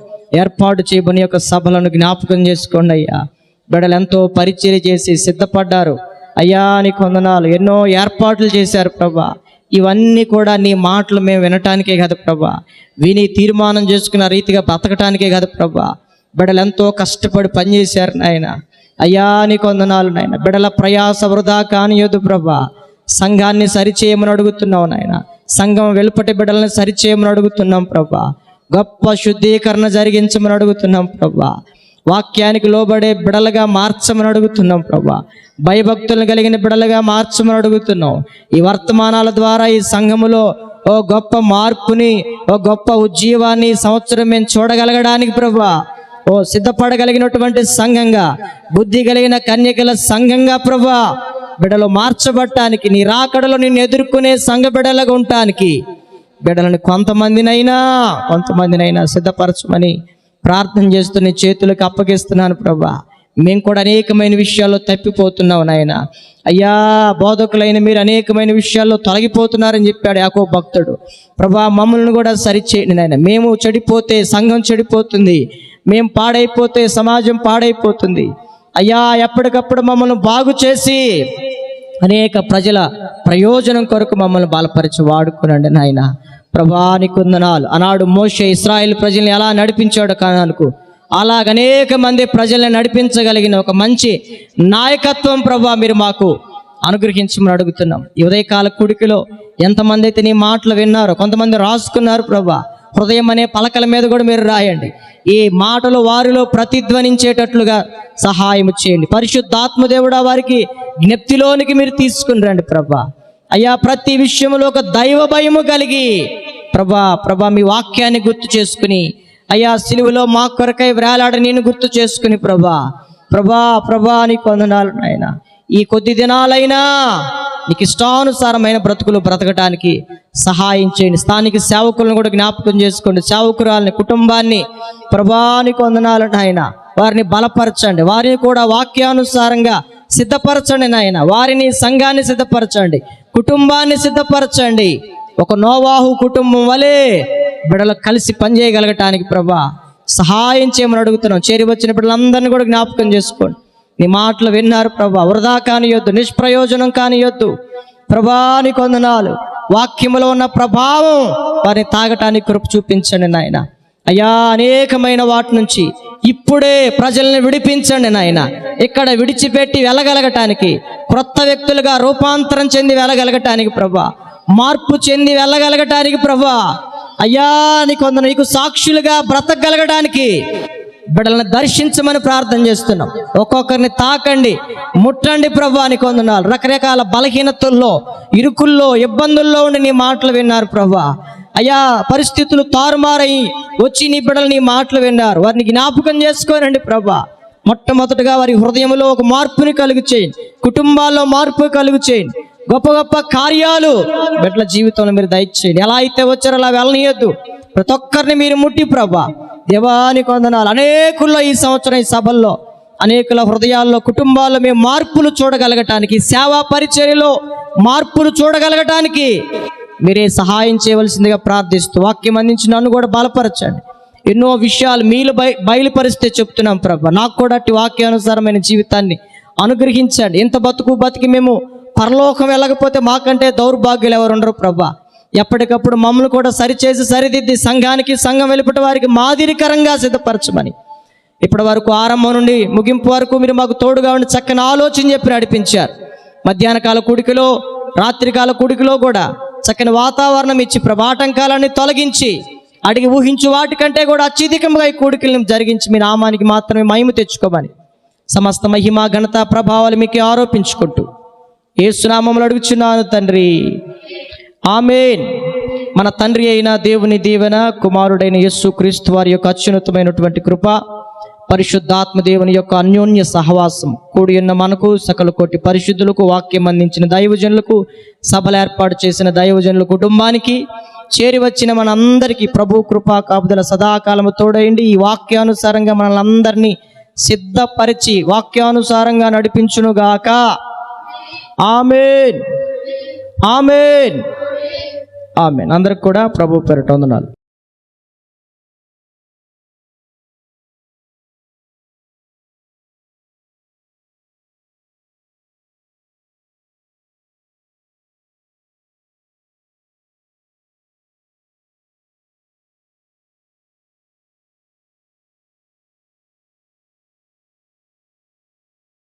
ఏర్పాటు చేయబడిన యొక్క సభలను జ్ఞాపకం చేసుకోండి అయ్యా. బిడ్డలు ఎంతో పరిచర్య చేసి సిద్ధపడ్డారు అయ్యా, నీకు వందనాలు. ఎన్నో ఏర్పాట్లు చేశారు ప్రభా. ఇవన్నీ కూడా నీ మాటలు మేము వినటానికే కదా ప్రభా, విని తీర్మానం చేసుకున్న రీతిగా బతకటానికే కదా ప్రభా. బిడ్డలు ఎంతో కష్టపడి పనిచేశారు నాయన. అయ్యా నీకు వందనాలు నాయన. బిడ్డల ప్రయాస వృధా కానియొద్దు ప్రభా. సంఘాన్ని సరిచేయమని అడుగుతున్నావు నాయన. సంఘం వెలుపటి బిడ్డలను సరిచేయమని అడుగుతున్నాం ప్రభా. గొప్ప శుద్ధీకరణ జరిగించమని అడుగుతున్నాం ప్రభా. వాక్యానికి లోబడే బిడలుగా మార్చమని అడుగుతున్నాం ప్రభా. భయభక్తులను కలిగిన బిడలుగా మార్చమని అడుగుతున్నాం. ఈ వర్తమానాల ద్వారా ఈ సంఘములో ఓ గొప్ప మార్పుని, ఓ గొప్ప ఉజ్జీవాన్ని సంవత్సరం మేము చూడగలగడానికి ప్రభా, ఓ సిద్ధపడగలిగినటువంటి సంఘంగా, బుద్ధి కలిగిన కన్యకల సంఘంగా ప్రభా బిడలు మార్చబట్టానికి, నీ రాకడలో నిన్ను ఎదుర్కొనే సంఘ బిడలుగా ఉండటానికి బిడ్డలను కొంతమందినైనా సిద్ధపరచమని ప్రార్థన చేస్తూ నీ చేతులకు అప్పగిస్తున్నాను ప్రభా. మేము కూడా అనేకమైన విషయాల్లో తప్పిపోతున్నాం నాయన. అయ్యా బోధకులైన మీరు అనేకమైన విషయాల్లో తొలగిపోతున్నారని చెప్పాడు యాకోబు భక్తుడు ప్రభా. మమ్మల్ని కూడా సరిచేయండి నాయన. మేము చెడిపోతే సంఘం చెడిపోతుంది, మేము పాడైపోతే సమాజం పాడైపోతుంది. అయ్యా ఎప్పటికప్పుడు మమ్మల్ని బాగు చేసి అనేక ప్రజల ప్రయోజనం కొరకు మమ్మల్ని బలపరిచి వాడుకునండి నాయన. ప్రభా నీకు వందనాలు. ఆనాడు మోషే ఇశ్రాయేలు ప్రజల్ని ఎలా నడిపించాడు కానానుకు, అలాగ అనేక మంది ప్రజల్ని నడిపించగలిగిన ఒక మంచి నాయకత్వం ప్రభా మీరు మాకు అనుగ్రహించమని అడుగుతున్నాం. ఈ ఉదయకాల కూడికలో ఎంతమంది అయితే నీ మాటలు విన్నారో, కొంతమంది రాసుకున్నారు ప్రభా. హృదయం అనే పలకల మీద కూడా మీరు రాయండి. ఈ మాటలు వారిలో ప్రతిధ్వనించేటట్లుగా సహాయం చేయండి. పరిశుద్ధాత్మ దేవుడా వారికి జ్ఞప్తిలోనికి మీరు తీసుకుని రండి ప్రభా. అయ్యా ప్రతి విషయంలో ఒక దైవ భయము కలిగి ప్రభా మీ వాక్యాన్ని గుర్తు చేసుకుని, అయ్యా సిలువలో మా కొరకై వేలాడ నేను గుర్తు చేసుకుని ప్రభా నీకు వందనాలు నాయన. ఈ కొద్ది దినాలైనా నీకు ఇష్టానుసారమైన బ్రతుకులు బ్రతకటానికి సహాయం చేయండి. స్థానిక సేవకులను కూడా జ్ఞాపకం చేసుకోండి. సేవకురాలని, కుటుంబాన్ని ప్రభా నీకు వందనాలు నాయన. వారిని బలపరచండి, వారిని కూడా వాక్యానుసారంగా సిద్ధపరచండి నాయన. వారిని, సంఘాన్ని సిద్ధపరచండి, కుటుంబాన్ని సిద్ధపరచండి. ఒక నోవాహు కుటుంబం వలె బిడ్డలు కలిసి పనిచేయగలగటానికి ప్రభా సహాయం చేయమని అడుగుతున్నాం. చేరి వచ్చిన బిడ్డలందరినీ కూడా జ్ఞాపకం చేసుకోండి. నీ మాటలు విన్నారు ప్రభా, వృధా కానియొద్దు, నిష్ప్రయోజనం కానియొద్దు ప్రభా నీకు వందనాలు. వాక్యములో ఉన్న ప్రభావం వారిని తాగటానికి కృప చూపించండి నాయన. అయ్యా అనేకమైన వాటి నుంచి ఇప్పుడే ప్రజల్ని విడిపించండి నాయన. ఇక్కడ విడిచిపెట్టి వెళ్ళగలగటానికి, క్రొత్త వ్యక్తులుగా రూపాంతరం చెంది వెళ్ళగలగటానికి ప్రభా, మార్పు చెంది వెళ్ళగలగటానికి ప్రభా, అయ్యా నీకు సాక్షులుగా బ్రతకగలగడానికి బిడ్డలను దర్శించమని ప్రార్థన చేస్తున్నాం. ఒక్కొక్కరిని తాకండి, ముట్టండి ప్రభా నీకు వందనాలు. రకరకాల బలహీనతల్లో, ఇరుకుల్లో, ఇబ్బందుల్లో ఉండి నీ మాటలు విన్నారు ప్రభా. అయ్యా పరిస్థితులు తారుమారై వచ్చి నీ బిడ్డలు నీ మాటలు విన్నారు. వారిని జ్ఞాపకం చేసుకోనండి ప్రభా. మొట్టమొదటిగా వారి హృదయంలో ఒక మార్పుని కలుగు చేయండి, కుటుంబాల్లో మార్పు కలుగు చేయండి. గొప్ప గొప్ప కార్యాలు బిడ్డల జీవితంలో మీరు దయచేయండి. ఎలా అయితే వచ్చారో అలా వెళ్ళనీయొద్దు. ప్రతి ఒక్కరిని మీరు ముట్టి ప్రభా దేవానికి వందనాలు. అనేకుల్లో ఈ సంవత్సరం ఈ సభల్లో అనేకుల హృదయాల్లో, కుటుంబాల్లో మేము మార్పులు చూడగలగటానికి, సేవా పరిచర్యలో మార్పులు చూడగలగటానికి మీరే సహాయం చేయవలసిందిగా ప్రార్థిస్తూ వాక్యం అందించి నన్ను కూడా బలపరచండి. ఎన్నో విషయాలు మీలు బయలుపరిస్తే చెప్తున్నాం ప్రభా. నాకు కూడా అట్టి వాక్యానుసారమైన జీవితాన్ని అనుగ్రహించండి. ఇంత బతికి మేము పరలోకం వెళ్ళకపోతే మాకంటే దౌర్భాగ్యులు ఎవరు ఉండరు ప్రభా. ఎప్పటికప్పుడు మమ్మల్ని కూడా సరిచేసి సరిదిద్ది సంఘం వెలుపటి వారికి మాదిరికరంగా సిద్ధపరచమని ఇప్పటి వరకు ఆరంభం నుండి ముగింపు వరకు మీరు మాకు తోడుగా ఉండి చక్కని ఆలోచన చెప్పి నడిపించారు. మధ్యాహ్న కాల కూడికలో, రాత్రికాల కూడికలో కూడా చక్కని వాతావరణం ఇచ్చి ప్రభాటంకాలన్నీ తొలగించి అడిగి ఊహించు వాటికంటే కూడా అత్యధికంగా ఈ కూడికలను జరిగించి మీ నామానికి మాత్రమే మహిమ తెచ్చుకోమని సమస్త మహిమ ఘనత ప్రభావాలు మీకు ఆరోపించుకుంటూ యేసు నామములో అడుగుచున్నాను తండ్రి, ఆమేన్. మన తండ్రి అయిన దేవుని దీవెన, కుమారుడైన యేసుక్రీస్తు వారి యొక్క అత్యున్నతమైనటువంటి కృప, పరిశుద్ధాత్మ దేవుని యొక్క అన్యోన్య సహవాసం కూడి ఉన్న మనకు, సకల కోటి పరిశుద్ధులకు, వాక్యం అందించిన దైవజనులకు, సభలు ఏర్పాటు చేసిన దైవజనుల కుటుంబానికి, చేరి వచ్చిన మనందరికీ ప్రభు కృపా కాపుదల సదాకాలము తోడైండి. ఈ వాక్యానుసారంగా మనల్ని అందరినీ సిద్ధపరిచి వాక్యానుసారంగా నడిపించునుగాక. ఆమేన్, ఆమేన్, ఆమేన్. అందరికి కూడా ప్రభు పేరిట వందనాలు.